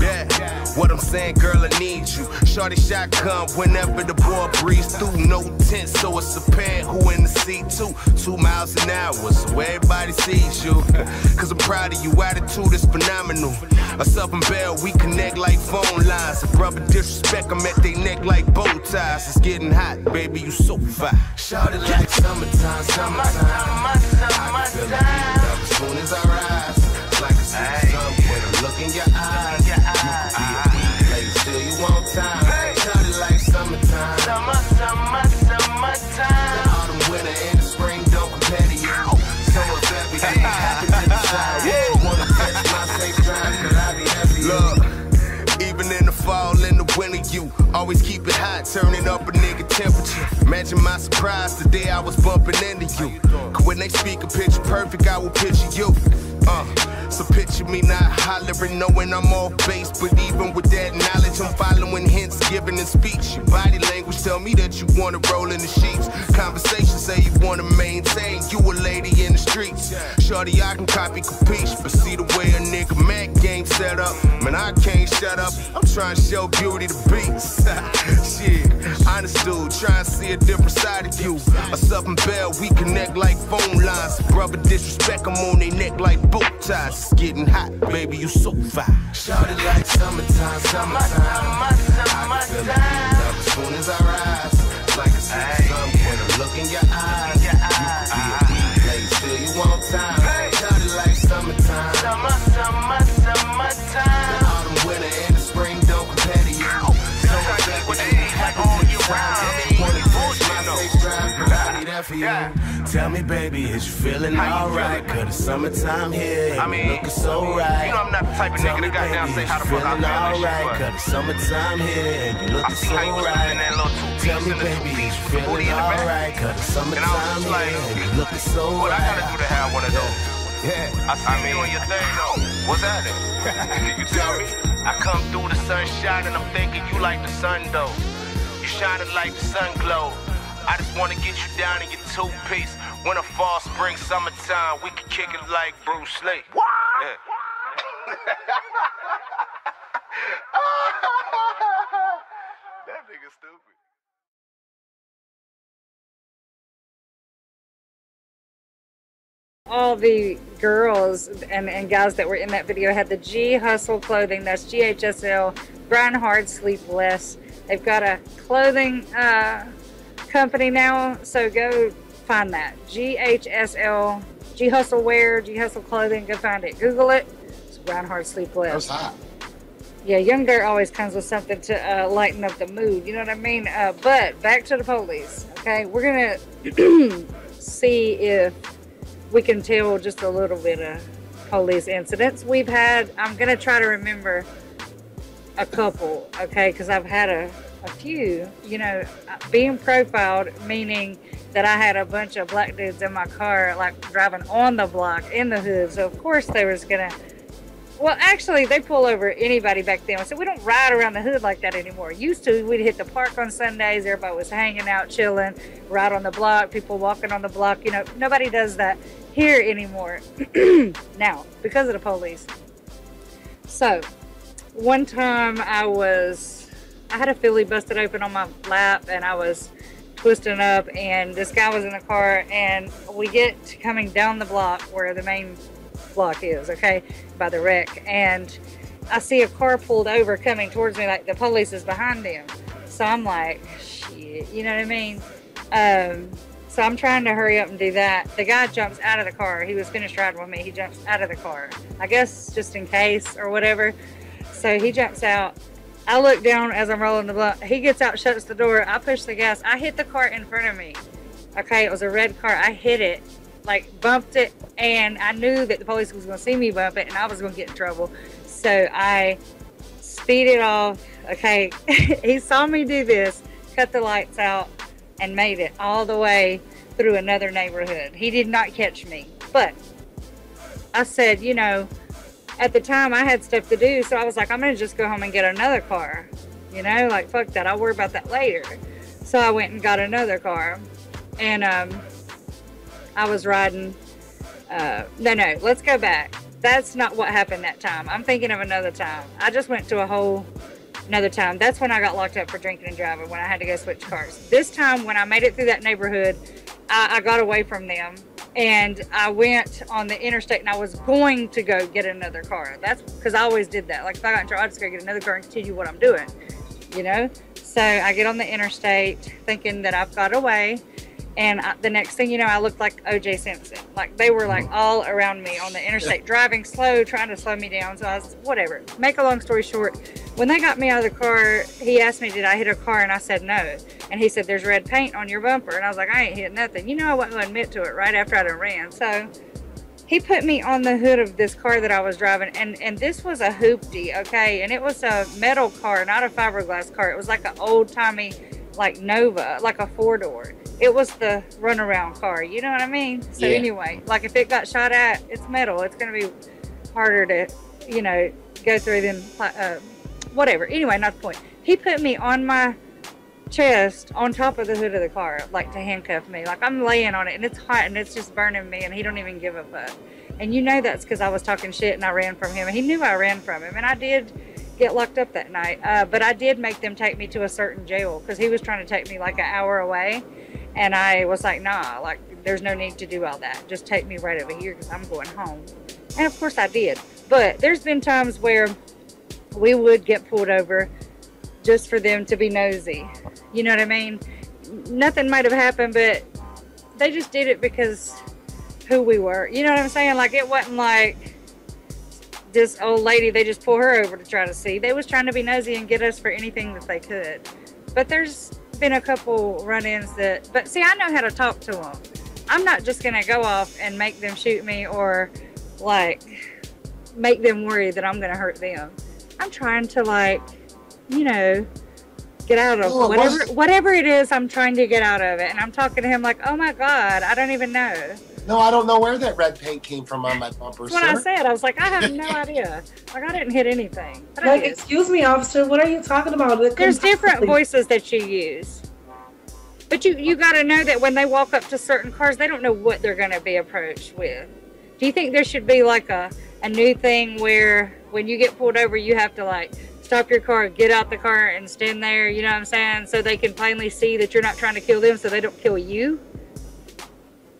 Yeah, what I'm saying, girl, I need you. Shorty shotgun whenever the boy breathes through. No tent, so it's apparent who in the seat too. 2 miles an hour, so everybody sees you. Cause I'm proud of you, attitude is phenomenal. A Southern Belle, we connect like phone lines. A brother disrespect, I'm at they neck like bow ties. It's getting hot, baby, you so fine. Shawty like summertime, summertime. I can feel it heating up as soon as I rise. It's like I see the sun when I look in your eyes. You could be a beat late, still you want time. Shawty like summertime. Summertime. The autumn, winter, and the spring don't compare to you. So if everything happens at the side, you wanna test my safe drive, cause I be happy. Look, even in the fall, in the winter, you always keep it hot, turning up a nigga temperature. Imagine my surprise the day I was bumping into you. Cause when they speak a picture perfect, I will picture you. So picture me not hollering, knowing I'm off base. But even with that knowledge, I'm following hints given in speech. Your body language tell me that you wanna roll in the sheets. Conversation say you wanna maintain, you a lady in the streets. Shorty, I can copy capiche, but see the way a nigga Mac game set up, man, I can't shut up. I'm trying to show beauty to beats. Shit, honest dude, trying to see a different side of you. A Southern Belle, we connect like phone lines. Brother disrespect, I'm on they neck like bow ties. It's getting hot, baby, you so fine. Shawty like summertime, summertime. I can feel it heating up as soon as I rise. It's like I see the sun when I look in your eyes. You could be a beat late, still you want time. Shawty like summertime. Summertime. The autumn, winter, and the spring don't compare to you. So if everything happens at the time, you wanna test my safe drive, cause I be there for you. Tell me, baby, is you feeling alright? Cause the summertime here, and you looking so right. You know I'm not the type of nigga that got down say how the fuck I feel and shit, but cause the summertime here, and you looking so right. Tell me, baby, is you feeling alright? Cause the summertime here, and you looking so right. What I gotta do to have one of those? Yeah, I see you doing your thing though. What's that? You tell me? I come through the sunshine and I'm thinking you like the sun though. You shining like the sun glow. I just wanna get you down in your two-piece. Winter, fall, spring, summertime, we can kick it like Bruce Lee. What? Yeah. That nigga stupid. All the girls and guys that were in that video had the G Hustle clothing. That's GHSL, Grind Hard, Sleep Less. They've got a clothing company now, so go find that. GHSL, G Hustle Wear, G Hustle Clothing, go find it. Google it. It's Grind Hard, Sleep Less. That's hot. Yeah, Young Dirt always comes with something to lighten up the mood, you know what I mean? But back to the police, okay? We're gonna see if we can tell just a little bit of police incidents we've had. I'm gonna try to remember a couple, okay? Because I've had a few, you know, being profiled, meaning that I had a bunch of black dudes in my car, like driving on the block in the hood. So of course they was gonna, well, actually they pull over anybody back then. So we don't ride around the hood like that anymore. Used to, we'd hit the park on Sundays. Everybody was hanging out, chilling, right on the block, people walking on the block. You know, nobody does that here anymore now because of the police. So one time I had a Philly busted open on my lap, and I was twisting up, and this guy was in the car, and we get to coming down the block where the main block is, okay, by the wreck, and I see a car pulled over coming towards me, like the police is behind him. So I'm like, shit, you know what I mean? So I'm trying to hurry up and do that. The guy jumps out of the car. He was finished riding with me. He jumps out of the car, I guess just in case or whatever. So he jumps out. I look down as I'm rolling the blunt. He gets out, shuts the door. I push the gas. I hit the car in front of me. Okay, it was a red car. I hit it, like bumped it, and I knew that the police was going to see me bump it, and I was going to get in trouble. So I speeded off. Okay, he saw me do this, cut the lights out, and made it all the way through another neighborhood. He did not catch me, but I said, you know, at the time I had stuff to do, so I was like, I'm gonna just go home and get another car, you know, like fuck that, I'll worry about that later. So I went and got another car, and I was riding, no, let's go back. That's not what happened that time. I'm thinking of another time. I just went to a whole another time. That's when I got locked up for drinking and driving, when I had to go switch cars. This time, when I made it through that neighborhood, I got away from them, and I went on the interstate, and I was going to go get another car. That's because I always did that. Like, if I got in trouble, I'd just go get another car and continue what I'm doing, you know? So I get on the interstate thinking that I've got away, and the next thing you know, I looked like O.J. Simpson. Like, they were like all around me on the interstate, driving slow, trying to slow me down. So I was, whatever. Make a long story short, when they got me out of the car, he asked me, did I hit a car? And I said no. And he said, there's red paint on your bumper. And I was like, I ain't hit nothing. You know, I wasn't going to admit to it right after I done ran. So he put me on the hood of this car that I was driving. And this was a hoopty, okay? And it was a metal car, not a fiberglass car. It was like an old-timey, like Nova, like a four-door. It was the runaround car, you know what I mean? So anyway, like if it got shot at, it's metal. It's going to be harder to, you know, go through than whatever. Anyway, not the point. He put me on my chest on top of the hood of the car, like to handcuff me. Like I'm laying on it, and it's hot, and it's just burning me, and he don't even give a fuck. And you know that's because I was talking shit and I ran from him, and he knew I ran from him. And I did get locked up that night, but I did make them take me to a certain jail because he was trying to take me like an hour away. And I was like, nah, like, there's no need to do all that. Just take me right over here because I'm going home. And of course I did. But there's been times where we would get pulled over just for them to be nosy. You know what I mean? Nothing might have happened, but they just did it because who we were. You know what I'm saying? Like, it wasn't like this old lady, they just pull her over to try to see. They was trying to be nosy and get us for anything that they could. But there's been a couple run-ins that, but see, I know how to talk to them. I'm not just gonna go off and make them shoot me or like make them worry that I'm gonna hurt them. I'm trying to, like, you know, get out of whatever it is. I'm trying to get out of it, and I'm talking to him like, oh my God, I don't even know. No, I don't know where that red paint came from on my bumper. That's what I said. I was like, I have no idea. Like, I didn't hit anything. Like, excuse me, officer, what are you talking about? There's different voices that you use. But you got to know that when they walk up to certain cars, they don't know what they're going to be approached with. Do you think there should be like a new thing where when you get pulled over, you have to like stop your car, get out the car and stand there, you know what I'm saying? So they can plainly see that you're not trying to kill them so they don't kill you?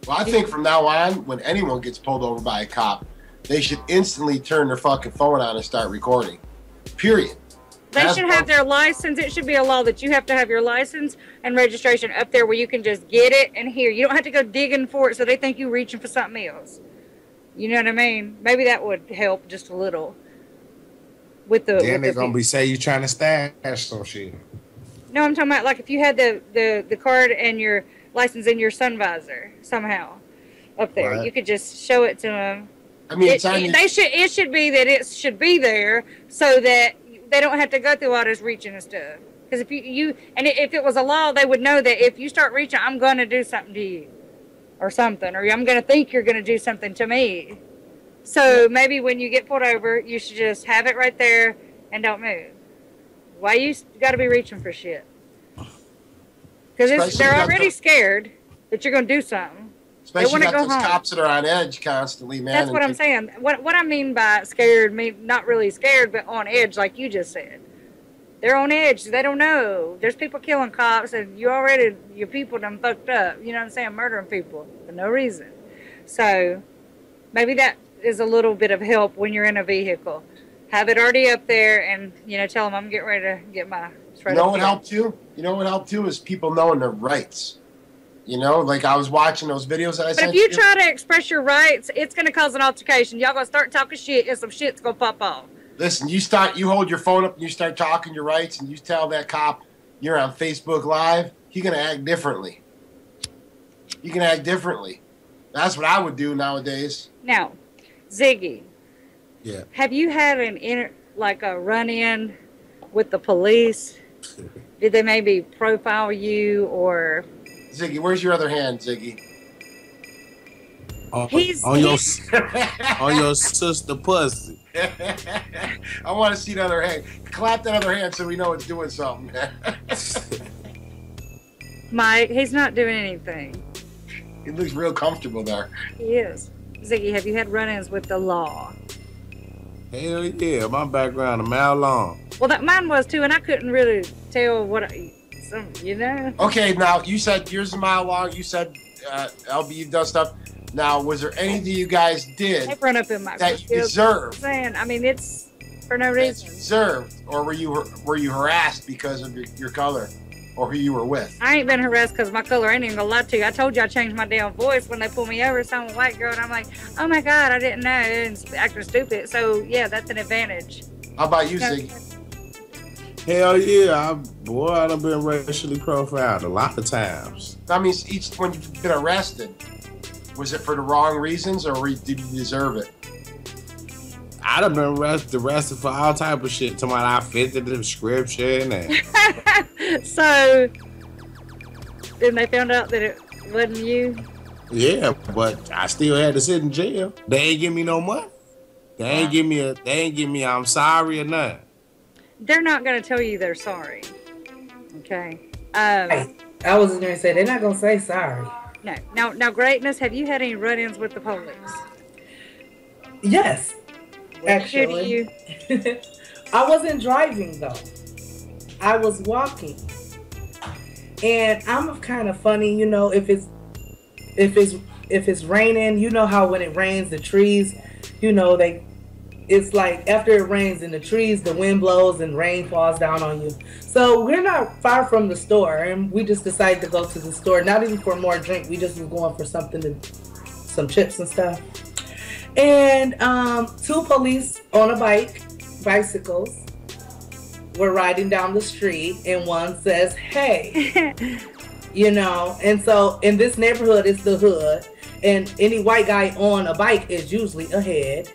Well, I think from now on, when anyone gets pulled over by a cop, they should instantly turn their fucking phone on and start recording. Period. They should have their license. It should be a law that you have to have your license and registration up there where you can just get it and hear. You don't have to go digging for it so they think you're reaching for something else. You know what I mean? Maybe that would help just a little. With the then they're gonna be say you trying to stash some shit. No, I'm talking about like if you had the card and your license in your sun visor somehow up there, right. You could just show it to them. I mean, it should be that it should be there so that they don't have to go through all this reaching and stuff. Because if if it was a law, they would know that if you start reaching, I'm going to do something to you, or something, or I'm going to think you're going to do something to me. So maybe when you get pulled over, you should just have it right there and don't move. Why you got to be reaching for shit? Because they're already scared that you're going to do something. Especially got those cops that are on edge constantly, man. That's what I'm saying. What I mean by scared, not really scared, but on edge, like you just said. They're on edge. They don't know. There's people killing cops, and your people done fucked up. You know what I'm saying? Murdering people for no reason. So maybe that is a little bit of help when you're in a vehicle. Have it already up there, and tell them I'm getting ready to get my. You know what helped too? You know what helped too is people knowing their rights. Like I was watching those videos that I sent you. But if you try to express your rights, it's going to cause an altercation. Y'all going to start talking shit, and some shit's going to pop off. Listen, you hold your phone up and you start talking your rights, and you tell that cop you're on Facebook Live, he's going to act differently. You can act differently. That's what I would do nowadays. Now, Ziggy. Yeah. Have you had a run-in with the police? Did they maybe profile you or... Ziggy, where's your other hand, Ziggy? On your sister pussy. I want to see the other hand. Clap that other hand so we know it's doing something. Mike, he's not doing anything. He looks real comfortable there. He is. Ziggy, have you had run-ins with the law? Hell yeah, my background a mile long. Well, mine was too, and I couldn't really tell Okay, now you said yours a mile long. You said LB, you've done stuff. Now, was there anything you guys did that you deserved? It's for no reason. Deserved, or were you harassed because of your color, or who you were with? I ain't been harassed because of my color. I ain't even gonna lie to you. I told you I changed my damn voice when they pulled me over. So I'm a white girl, and I'm like, oh my god, I didn't know, and acting stupid. So yeah, that's an advantage. How about you, Ziggy? Hell yeah, I done been racially profiled a lot of times. I mean, when you've been arrested, was it for the wrong reasons, or did you deserve it? I done been arrested for all type of shit. Somebody I fit the description. And... So, then they found out that it wasn't you? Yeah, but I still had to sit in jail. They ain't give me no money. They ain't give me I'm sorry or nothing. They're not going to tell you they're sorry. Okay. I was going to say, they're not going to say sorry. No. Now, Greatness, have you had any run-ins with the police? Yes, actually. I wasn't driving, though. I was walking. And I'm kind of funny, if it's raining, you know how when it rains, the trees, it's like after it rains in the trees, the wind blows and rain falls down on you. So we're not far from the store, and we just decided to go to the store, not even for more drink. We just was going for some chips and stuff. And 2 police on bicycles, were riding down the street, and one says, hey, and so in this neighborhood, it's the hood, and any white guy on a bike is usually ahead.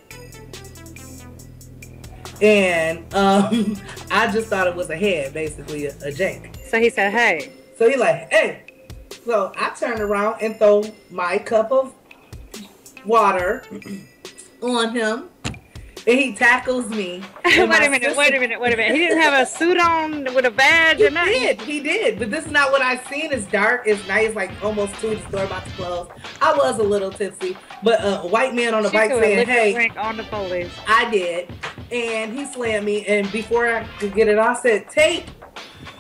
And I just thought it was a head, basically a Jake. So he said, hey. So he like, hey. So I turned around and throw my cup of water on him. And he tackles me. Wait a minute. He didn't have a suit on with a badge or nothing? He did. But this is not what I seen. It's dark. It's night. It's like almost 2. The store about to close. I was a little tipsy. But a white man on a bike saying, hey. Drink on the police. I did. And he slammed me. And before I could get it off, said, tape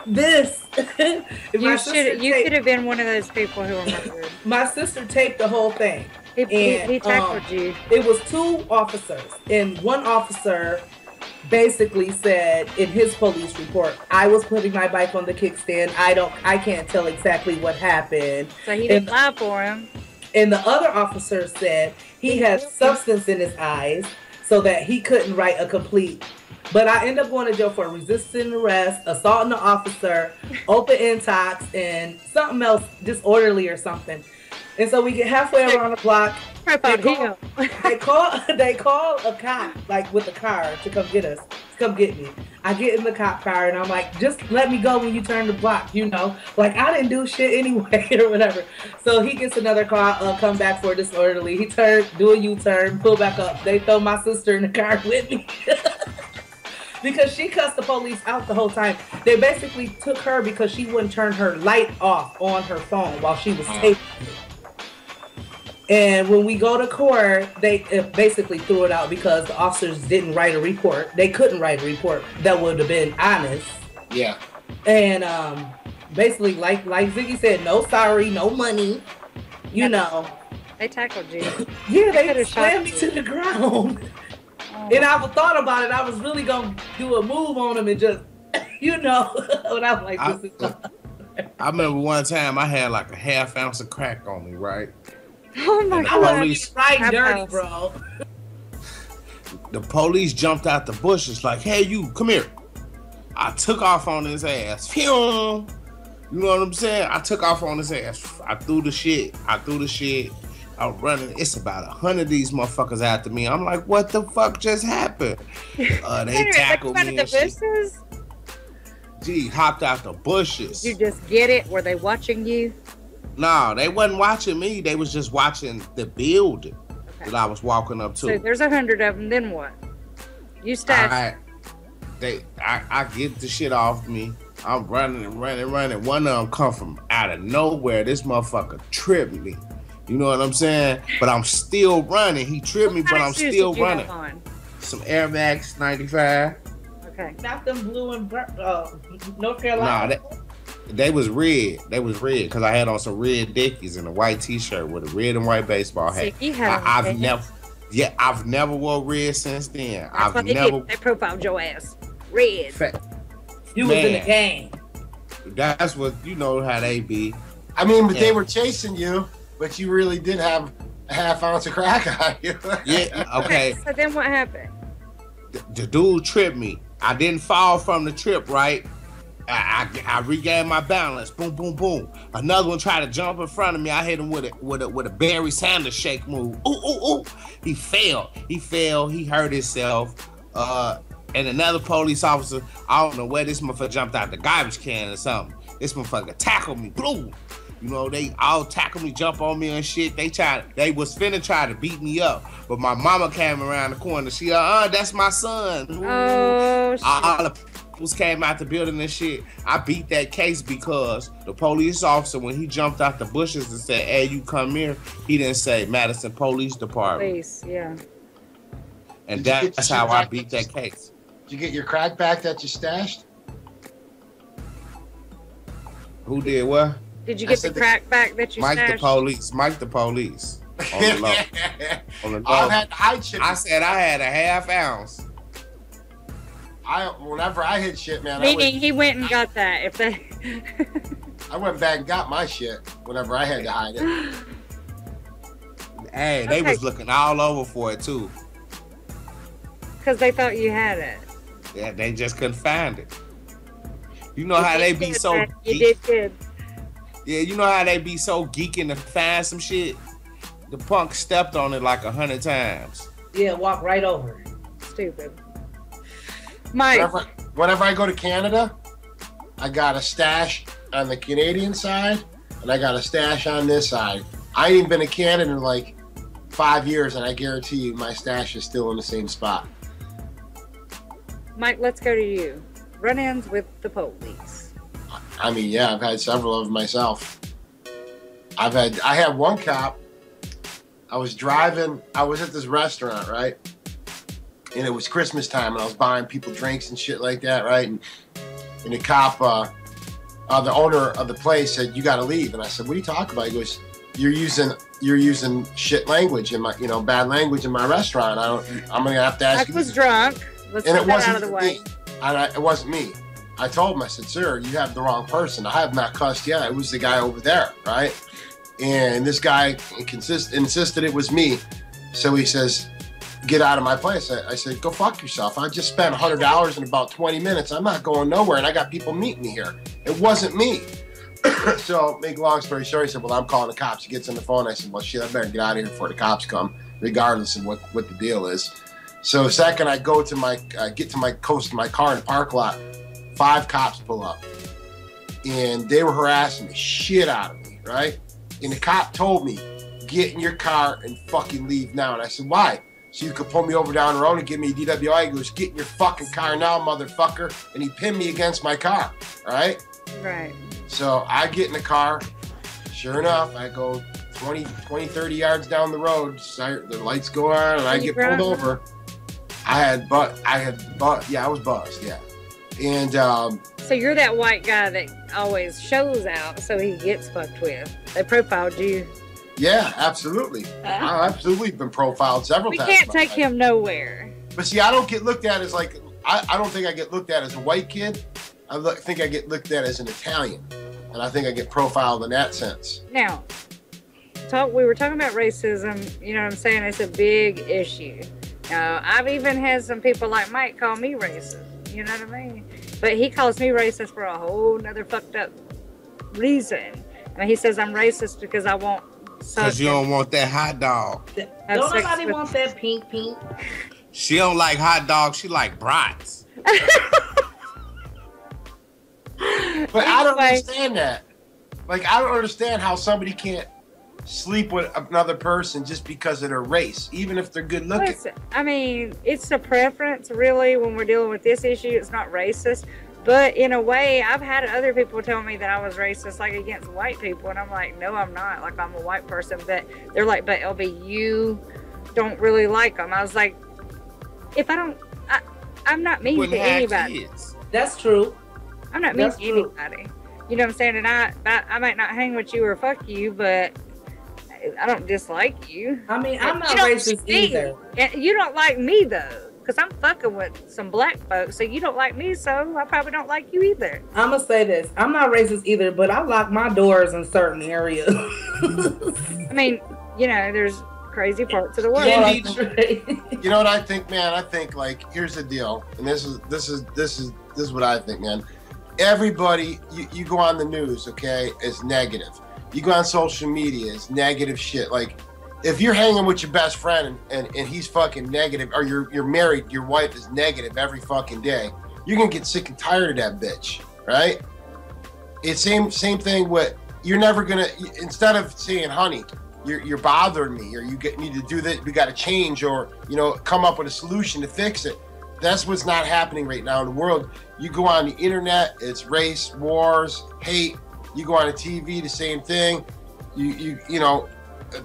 this. You could have been one of those people who were murdered. My sister taped the whole thing. He tackled you. It was 2 officers, and one officer basically said in his police report, I was putting my bike on the kickstand. I can't tell exactly what happened. So he didn't lie for him. And the other officer said he had substance in his eyes so that he couldn't write a complete. But I ended up going to jail for resisting arrest, assaulting an officer, open intox, and something else, disorderly or something. And so we get halfway around the block. They call a cop, like with a car, to come get us, to come get me. I get in the cop car and I'm like, just let me go when you turn the block, you know? Like, I didn't do shit anyway or whatever. So he gets another car, come back for disorderly. He do a U-turn, pull back up. They throw my sister in the car with me. Because she cussed the police out the whole time. They basically took her because she wouldn't turn her light off on her phone while she was taping it. And when we go to court, they basically threw it out because the officers didn't write a report. They couldn't write a report that would have been honest. Yeah. And basically, like Ziggy said, no sorry, no money. You know. They tackled you. Yeah, they slammed me to the ground. And I thought about it. I was really going to do a move on him and just, you know. And I was like, this is I remember one time I had like a half ounce of crack on me, right? Oh my God. Right dirty, bro. The police jumped out the bushes like, hey, you, come here. I took off on his ass. You know what I'm saying? I took off on his ass. I threw the shit. I was running. It's about 100 of these motherfuckers after me. I'm like, what the fuck just happened? They tackled me and shit. Bushes? Gee, hopped out the bushes. You just get it? Were they watching you? No, they wasn't watching me. They was just watching the building that I was walking up to. So there's 100 of them. Then what? You stash. I get the shit off me. I'm running. One of them come from out of nowhere. This motherfucker tripped me. You know what I'm saying? But I'm still running. He tripped me, but I'm still running. Some Air Max 95. Okay. Not them blue and North Carolina. Nah, they was red. They was red because I had on some red Dickies and a white T-shirt with a red and white baseball hat. I've never wore red since then. They profiled your ass. Red. You was in the game. That's what, you know how they be. I mean, but they were chasing you, but you really did have a half ounce of crack on you. Yeah, okay. So then what happened? The dude tripped me. I didn't fall from the trip, right? I regained my balance. Boom, boom, boom. Another one tried to jump in front of me. I hit him with a Barry Sanders shake move. Ooh, ooh, ooh. He fell. He hurt himself. And another police officer, I don't know where this motherfucker jumped out the garbage can or something. This motherfucker tackled me. Boom. You know, they all tackled me, jump on me and shit. They was finna try to beat me up. But my mama came around the corner. She, that's my son. Oh, shit. All the police came out the building and shit. I beat that case because the police officer, when he jumped out the bushes and said, hey, you come here, he didn't say Madison Police Department. Police, yeah. And that's how I beat that case. Did you get your crack back that you stashed? Who did what? Did you get the crack back that you stashed? Mike the police. On the low. On the low. I've had to hide shit. I said I had a half ounce. Whenever I hit shit, man. Meaning he went and got that. If they. I went back and got my shit whenever I had to hide it. Hey, they was looking all over for it too. Because they thought you had it. Yeah, they just couldn't find it. You know how they be so. You did good. Yeah, you know how they be so geeking to find some shit? The punk stepped on it like 100 times. Yeah, walk right over it. Stupid. Mike. Whenever I go to Canada, I got a stash on the Canadian side, and I got a stash on this side. I ain't been to Canada in like 5 years, and I guarantee you my stash is still in the same spot. Mike, let's go to you. Run-ins with the police. I mean, yeah, I've had several of them myself. I had one cop. I was driving. I was at this restaurant, right? And it was Christmas time, and I was buying people drinks and shit like that, right? And the cop, the owner of the place said, "You got to leave." And I said, "What are you talking about?" He goes, "You're using shit language in my, bad language in my restaurant. I'm gonna have to ask you." I was drunk. Let's get that out of the way. It wasn't me. I told him, I said, "Sir, you have the wrong person. I have not cussed yet. It was the guy over there, right?" And this guy insisted it was me. So he says, "Get out of my place." I said, "Go fuck yourself. I just spent $100 in about 20 minutes. I'm not going nowhere, and I got people meeting me here. It wasn't me." So, make a long story short, he said, well, I'm calling the cops. He gets on the phone. I said, well, shit, I better get out of here before the cops come, regardless of what the deal is. So, second, I go to get to my car in the park lot. 5 cops pull up. And they were harassing the shit out of me, right? And the cop told me, get in your car and fucking leave now. And I said, why? So you could pull me over down the road and give me a DWI. He goes, get in your fucking car now, motherfucker. And he pinned me against my car, right? Right. So I get in the car. Sure enough, I go 20, 30 yards down the road. The lights go on and I get pulled over. I was buzzed, yeah. And so you're that white guy that always shows out so he gets fucked with. They profiled you. Yeah, absolutely. I've absolutely been profiled several times. We can't take him nowhere. But see, I don't get looked at as like, I don't think I get looked at as a white kid. I think I get looked at as an Italian. And I think I get profiled in that sense. Now, we were talking about racism. You know what I'm saying? It's a big issue. I've even had some people like Mike call me racist. You know what I mean? But he calls me racist for a whole nother fucked up reason. I mean, he says I'm racist because I want... Because you don't want that hot dog. Don't nobody want that pink. She don't like hot dogs. She like brats. But I don't understand that. Like, I don't understand how somebody can't sleep with another person just because of their race, even if they're good looking. Listen, I mean, it's a preference, really, when we're dealing with this issue. It's not racist. But in a way, I've had other people tell me that I was racist, like against white people. And I'm like, no, I'm not. Like, I'm a white person. But they're like, but LB, you don't really like them. I was like, if I don't, I'm not mean to anybody. That's true. I'm not mean to anybody. You know what I'm saying? And I might not hang with you or fuck you, but I don't dislike you. I mean, I'm not racist either. You don't like me, though. Because I'm fucking with some black folks, so you don't like me, so I probably don't like you either. I'm going to say this. I'm not racist either, but I lock my doors in certain areas. I mean, you know, there's crazy parts of the world. You know what I think, man? I think, like, here's the deal. And this is what I think, man. Everybody, you go on the news, okay, it's negative. You go on social media, it's negative shit. Like, if you're hanging with your best friend and he's fucking negative, or you're married, your wife is negative every fucking day, you're gonna get sick and tired of that bitch, right? It's same thing with, you're never gonna, instead of saying, honey, you're bothering me, or need to do this, we gotta change, or, you know, come up with a solution to fix it. That's what's not happening right now in the world. You go on the internet, it's race, wars, hate. You go on the TV, the same thing. You know,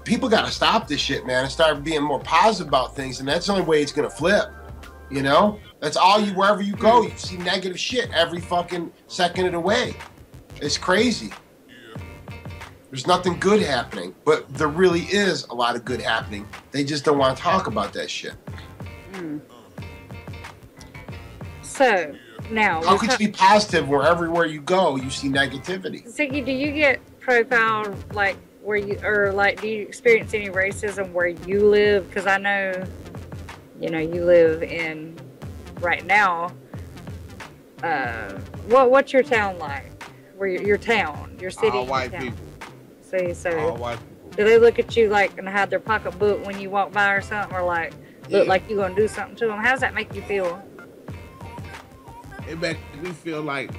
people got to stop this shit, man, and start being more positive about things, and that's the only way it's gonna flip. You know, that's all wherever you go, you see negative shit every fucking second of the way. It's crazy. There's nothing good happening, but there really is a lot of good happening. They just don't want to talk about that shit. So now, how could you be positive where everywhere you go you see negativity? Ziggy, do you get profiled like where you, or like, do you experience any racism where you live? Because I know, you know, you live in right now. What's your town like? Where your town, your city? All white people. See, so all white people. Do they look at you like and hide their pocketbook when you walk by or something, or like look like you gonna do something to them? How does that make you feel? It makes me feel like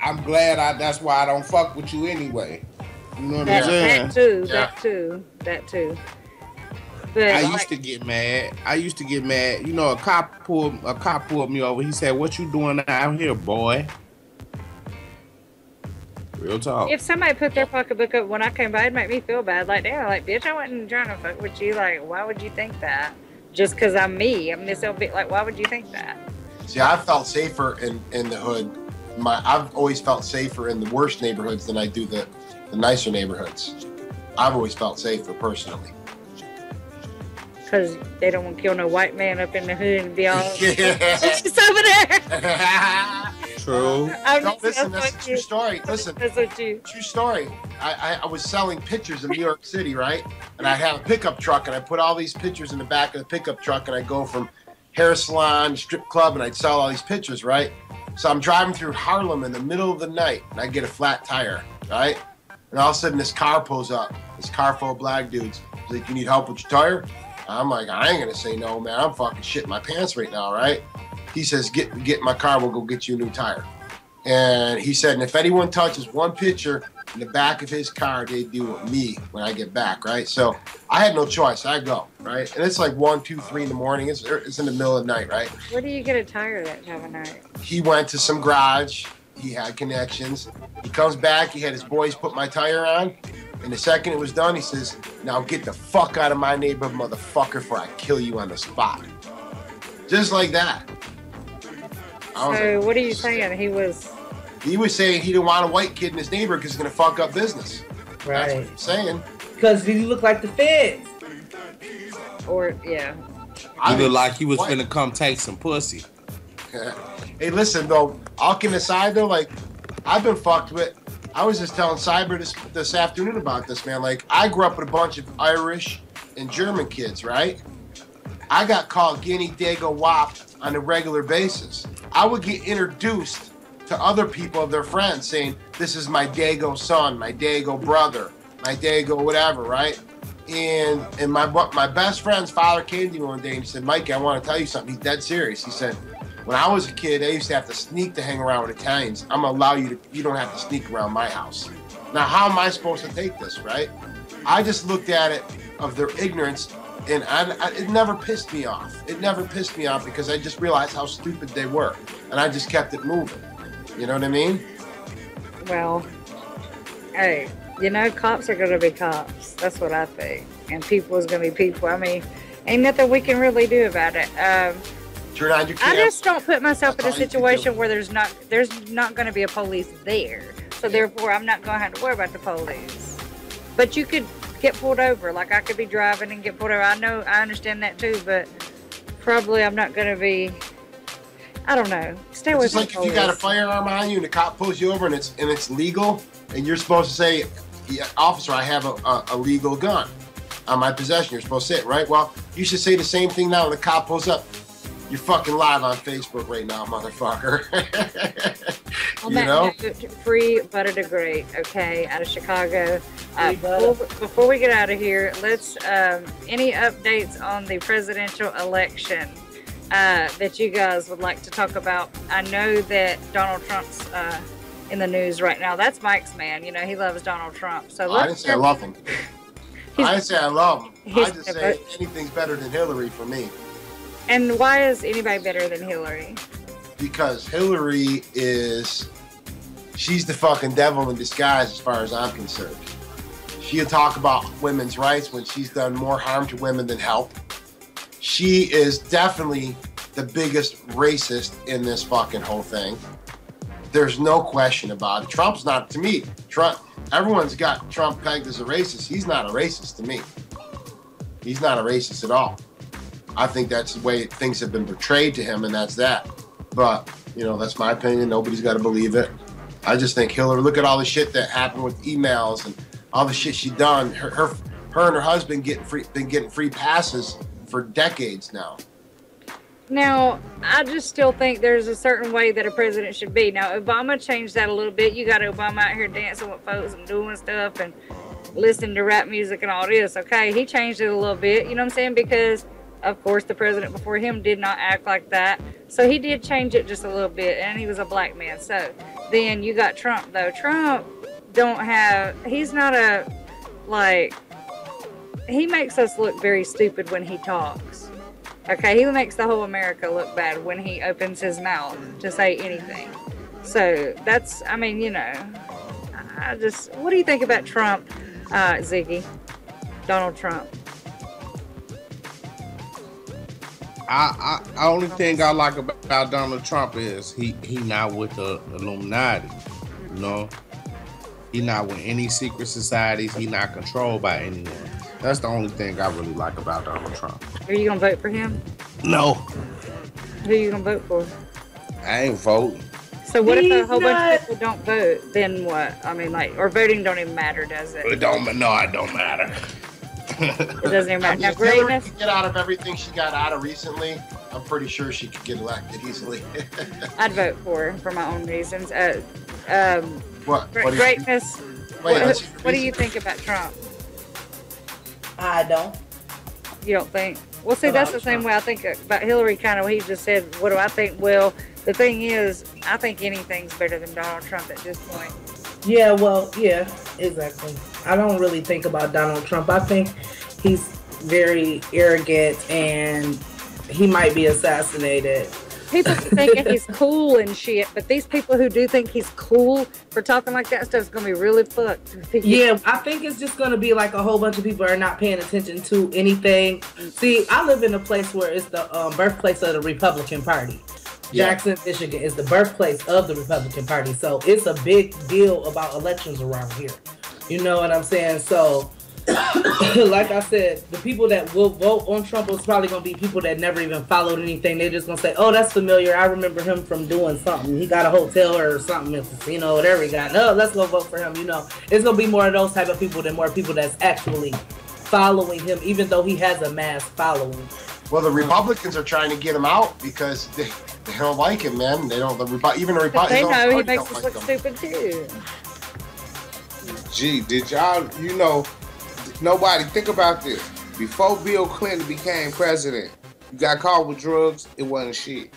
I'm glad that's why I don't fuck with you anyway. You know what I'm saying? That too. But I used to get mad. You know, a cop pulled me over. He said, "What you doing out here, boy?" Real talk. If somebody put their pocketbook up when I came by, it'd make me feel bad. Like, damn, like, bitch, I wasn't trying to fuck with you. Like, why would you think that? Just because I'm me. I'm this little bit, like, why would you think that? See, I've felt safer in the hood. I've always felt safer in the worst neighborhoods than I do the nicer neighborhoods. I've always felt safer personally. Because they don't want to kill no white man up in the hood and be all, she's over there. True. No, listen, that's a true story. Listen, true story. I was selling pictures in New York City, right? And I had a pickup truck, and I put all these pictures in the back of the pickup truck, and I go from hair salon, strip club, and I'd sell all these pictures, right? So I'm driving through Harlem in the middle of the night, and I get a flat tire, right? And all of a sudden, this car pulls up. This car full of black dudes. He's like, "You need help with your tire?" I'm like, "I ain't gonna say no, man. I'm fucking shitting my pants right now, right?" He says, "Get in my car. We'll go get you a new tire." And he said, "And if anyone touches one picture in the back of his car, they do it me when I get back, right?" So I had no choice. I go, right? And it's like 1, 2, 3 in the morning. It's in the middle of the night, right? Where do you get a tire that time of night? He went to some garage. He had connections. He comes back. He had his boys put my tire on. And the second it was done, he says, "Now get the fuck out of my neighborhood, motherfucker, before I kill you on the spot." Just like that. So like, what are you saying? He was saying he didn't want a white kid in his neighborhood because it's going to fuck up business. Right. That's what he's saying. Because he looked like the feds. Or, yeah. He looked like he was finna come take some pussy. Hey, listen, though, all kidding aside, though, like, I've been fucked with. I was just telling Cyber this afternoon about this, man. Like, I grew up with a bunch of Irish and German kids, right? I got called Guinea Dago Wop on a regular basis. I would get introduced to other people of their friends saying, "This is my Dago son, my Dago brother, my Dago whatever," right? And my best friend's father came to me one day and he said, "Mikey, I want to tell you something." He's dead serious. He said, "When I was a kid, I used to have to sneak to hang around with Italians. I'm gonna allow you don't have to sneak around my house." Now, how am I supposed to take this, right? I just looked at it of their ignorance, and it never pissed me off. It never pissed me off because I just realized how stupid they were, and I just kept it moving. You know what I mean? Well, hey, cops are going to be cops. That's what I think. And people is going to be people. I mean, ain't nothing we can really do about it. Turn on your I just don't put myself in a situation where there's not going to be a police there. So therefore, I'm not going to have to worry about the police. But you could get pulled over. Like, I could be driving and get pulled over. I understand that too, but probably I'm not going to be. I don't know. Stay away from the police. It's like if you got a firearm on you and the cop pulls you over and it's legal, and you're supposed to say, "Yeah, officer, I have a legal gun on my possession." You're supposed to say it, right? Well, you should say the same thing now when the cop pulls up. "You're fucking live on Facebook right now, motherfucker." Free Butta the Great, okay, out of Chicago. Before we get out of here, let's any updates on the presidential election that you guys would like to talk about? I know that Donald Trump's in the news right now. That's Mike's man. He loves Donald Trump. So I didn't say I love him. I didn't say I love him. I just say anything's better than Hillary for me. And why is anybody better than Hillary? Because Hillary she's the fucking devil in disguise as far as I'm concerned. She'll talk about women's rights when she's done more harm to women than help. She is definitely the biggest racist in this fucking whole thing. There's no question about it. Trump's not, to me, everyone's got Trump pegged as a racist. He's not a racist to me. He's not a racist at all. I think that's the way things have been portrayed to him, and that's that. But, that's my opinion. Nobody's got to believe it. I just think Hillary, look at all the shit that happened with emails and all the shit she done. Her and her husband been getting free passes for decades now. Now, I just still think there's a certain way that a president should be. Now, Obama changed that a little bit. You got Obama out here dancing with folks and doing stuff and listening to rap music and all this, okay? He changed it a little bit, you know what I'm saying? Because, of course, the president before him did not act like that. So he did change it just a little bit, and he was a black man. So then you got Trump, though. Trump he's not he makes us look very stupid when he talks. Okay, he makes the whole America look bad when he opens his mouth to say anything. So that's, what do you think about Trump, Ziggy? Donald Trump. I only thing I like about Donald Trump is he not with the Illuminati, He not with any secret societies. He not controlled by anyone. That's the only thing I really like about Donald Trump. Are you gonna vote for him? No. Who are you gonna vote for? I ain't voting. So what if a whole bunch of people don't vote? Then what? Or voting don't even matter, does it? It don't matter. It doesn't even matter. Now, Hillary can get out of everything she got out of recently. I'm pretty sure she could get elected easily. I'd vote for her for my own reasons. What? Greatness. Wait, what do you think about Trump? I don't. You don't think? Well, see, that's the same way I think about Hillary. Kind of, he just said, "What do I think?" Well, the thing is, I think anything's better than Donald Trump at this point. Yeah, well, yeah, exactly. I don't really think about Donald Trump. I think he's very arrogant and he might be assassinated. People thinking he's cool and shit, but these people who do think he's cool for talking like that stuff is going to be really fucked. Yeah, I think it's just going to be like a whole bunch of people are not paying attention to anything. See, I live in a place where it's the birthplace of the Republican Party. Jackson, Michigan is the birthplace of the Republican Party. So it's a big deal about elections around here. You know what I'm saying? So, like I said, the people that will vote on Trump is probably going to be people that never even followed anything. They're just going to say, oh, that's familiar. I remember him from doing something. He got a hotel or something, you know, whatever he got. No, let's go vote for him. You know, it's going to be more of those type of people than more people that's actually following him, even though he has a mass following. Well, the Republicans are trying to get him out because they don't like him, man. They don't. Even the Republicans. They know he makes us look stupid too. Gee, did y'all? You know, nobody think about this. Before Bill Clinton became president, you got caught with drugs. It wasn't shit.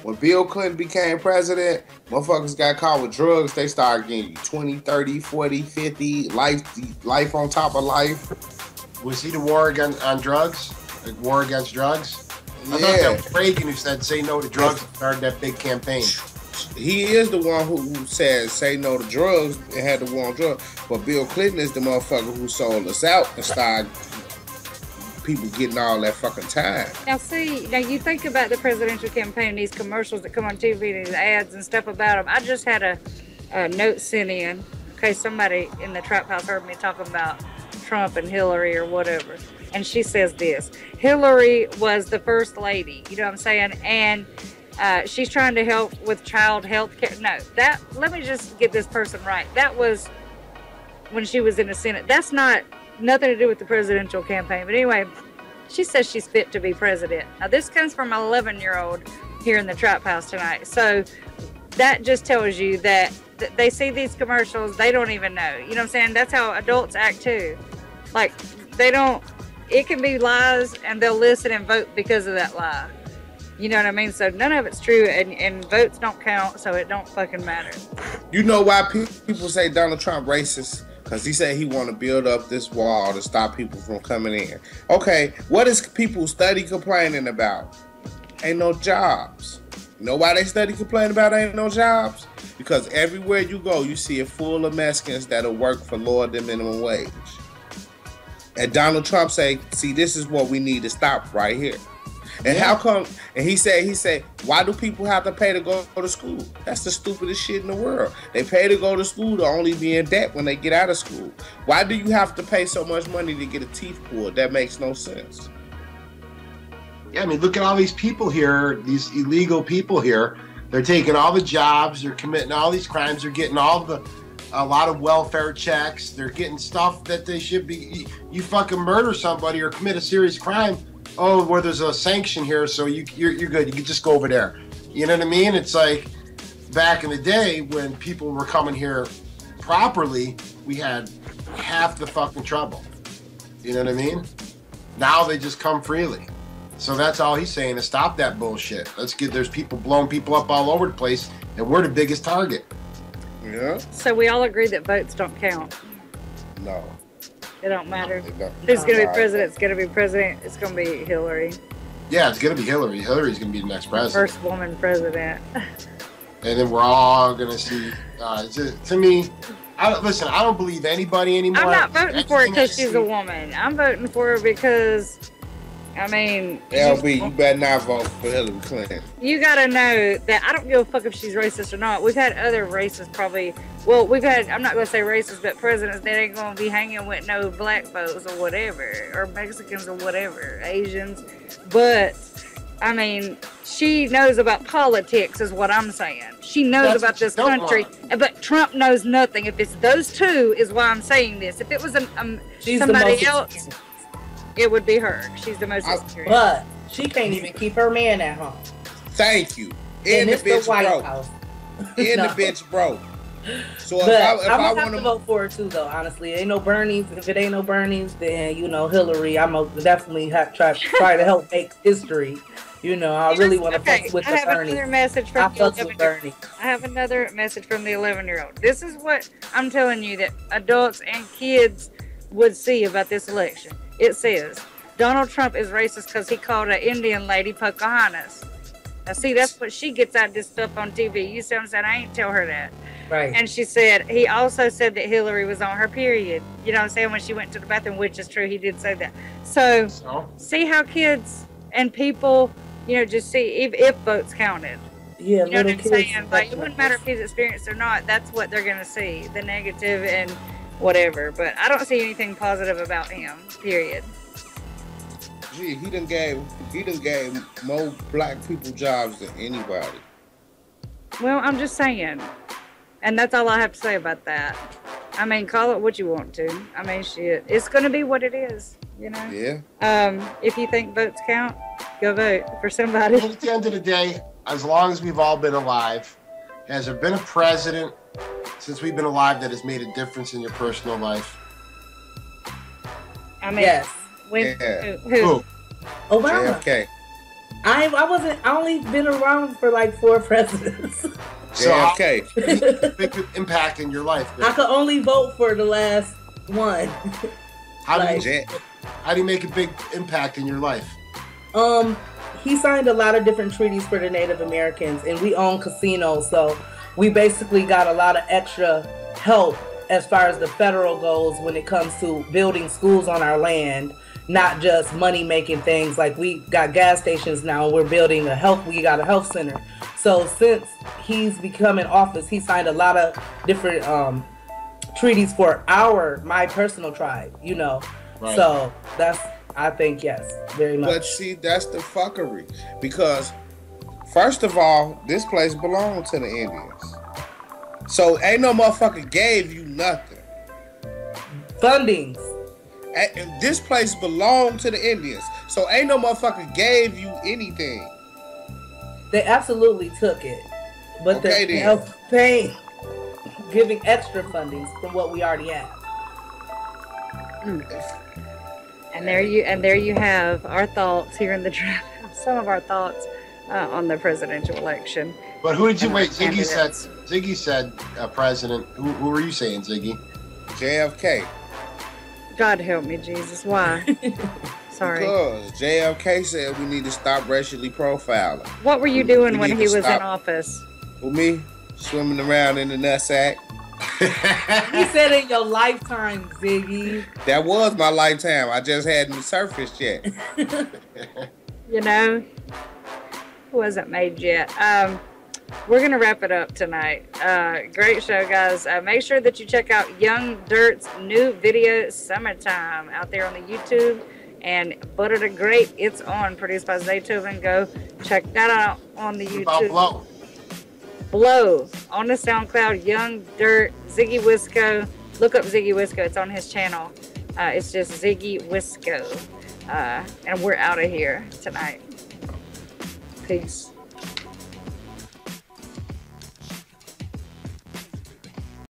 When Bill Clinton became president, motherfuckers got caught with drugs. They started getting you 20, 30, 40, 50, life on top of life. Was he the war on drugs? Like war against drugs? I thought that was Reagan who said say no to drugs and started that big campaign. He is the one who said say no to drugs and had the war on drugs. But Bill Clinton is the motherfucker who sold us out and started people getting all that fucking time. Now see, now you think about the presidential campaign, these commercials that come on TV, these ads and stuff about them. I just had a note sent in case somebody in the trap house heard me talking about Trump and Hillary or whatever. And she says this, Hillary was the first lady, you know what I'm saying? And she's trying to help with child health care. No, let me just get this person right. That was when she was in the Senate. That's nothing to do with the presidential campaign. But anyway, she says she's fit to be president. Now this comes from an 11-year-old here in the trap house tonight. So that just tells you that they see these commercials, they don't even know. You know what I'm saying? That's how adults act too. Like they don't, it can be lies and they'll listen and vote because of that lie. You know what I mean? So none of it's true and votes don't count, so it don't fucking matter. You know why people say Donald Trump racist? Because he said he want to build up this wall to stop people from coming in. Okay, what is people study complaining about? Ain't no jobs. You know why they study complaining about ain't no jobs? Because everywhere you go, you see it full of Mexicans that'll work for lower than minimum wage. And Donald Trump say, see, this is what we need to stop right here. And how come, and he said, why do people have to pay to go to school? That's the stupidest shit in the world. They pay to go to school to only be in debt when they get out of school. Why do you have to pay so much money to get a teeth pulled? That makes no sense. Yeah, I mean, look at all these people here, these illegal people here. They're taking all the jobs, they're committing all these crimes, they're getting a lot of welfare checks, they're getting stuff that they should be. You fucking murder somebody or commit a serious crime, oh, where there's a sanction here, so you're good. You can just go over there. You know what I mean? It's like back in the day when people were coming here properly, we had half the fucking trouble. You know what I mean? Now they just come freely. So that's all he's saying is stop that bullshit. There's people blowing people up all over the place, and we're the biggest target. Yeah. So we all agree that votes don't count. No. It don't matter. Who's going to be president? It's going to be president. It's going to be Hillary. Yeah, it's going to be Hillary. Hillary's going to be the next president. First woman president. And then we're all going to see. To me, I don't believe anybody anymore. I'm not voting for her because she's a woman. I'm voting for her because, I mean... LB, you better not vote for Hillary Clinton. You got to know that I don't give a fuck if she's racist or not. We've had other racists probably... Well, I'm not going to say racist, but presidents that ain't going to be hanging with no black folks or whatever, or Mexicans or whatever, Asians. But, I mean, she knows about politics is what I'm saying. She knows about this country, but Trump knows nothing. If it's those two is why I'm saying this. If it was somebody else, it would be her. She's the most experienced. But She can't even keep her man at home. Thank you. And the it's the bitch White broke. House. And No. the bitch broke. So But if I'm I gonna want have to vote for her too, though. Honestly, ain't no Bernies. If it ain't no Bernies, then Hillary. I'm gonna definitely try to help make history. I really want to fuck with the Bernie. Another message from I fucks with Bernie. I have another message from the 11-year-old. This is what I'm telling you that adults and kids would see about this election. It says Donald Trump is racist because he called an Indian lady Pocahontas. Now, see, that's what she gets out of this stuff on TV. You see what I'm saying? I ain't tell her that. Right. And she said, he also said that Hillary was on her period. You know what I'm saying? When she went to the bathroom, which is true. He did say that. So see how kids and people, just see if votes counted. Yeah, you know what I'm saying? Like, it wouldn't matter if he's experienced or not. That's what they're going to see, the negative and whatever. But I don't see anything positive about him, period. Gee, he done gave more black people jobs than anybody. Well, I'm just saying. And that's all I have to say about that. I mean, call it what you want to. I mean, shit. It's going to be what it is, Yeah. If you think votes count, go vote for somebody. At the end of the day, as long as we've all been alive, has there been a president since we've been alive that has made a difference in your personal life? I mean, yes. Who? Obama. JFK. I only been around for like 4 presidents. JFK. Big impact in your life. I could only vote for the last one. How do you make a big impact in your life? He signed a lot of different treaties for the Native Americans, and we own casinos, so we basically got a lot of extra help as far as the federal goes when it comes to building schools on our land, not just money-making things. Like, we got gas stations now, we're building we got a health center. So since he's become in office, he signed a lot of different treaties for my personal tribe, Right. So I think, yes, very much. But see, that's the fuckery. Because, first of all, this place belongs to the Indians. So ain't no motherfucker gave you nothing. Fundings. This place belonged to the Indians. So ain't no motherfucker gave you anything. They absolutely took it. But they're paying, giving extra fundings from what we already have. And there you have our thoughts here in the Trap House. Some of our thoughts on the presidential election. But who did you wait? Ziggy said president. Who were you saying, Ziggy? JFK. God help me, Jesus. Why? Sorry. Because JFK said we need to stop racially profiling. What were you doing when he was in office? With me? Swimming around in the nutsack. He said in your lifetime, Ziggy. That was my lifetime. I just hadn't surfaced yet. It wasn't made yet. We're going to wrap it up tonight. Great show, guys. Make sure that you check out Young Dirt's new video, Summertime, out there on the YouTube. And Butta the Great, It's On, produced by Zaytoven. Go check that out on the YouTube. Blow on the SoundCloud. Young Dirt, Ziggy Wisco. Look up Ziggy Wisco. It's on his channel. It's just Ziggy Wisco. And we're out of here tonight. Peace.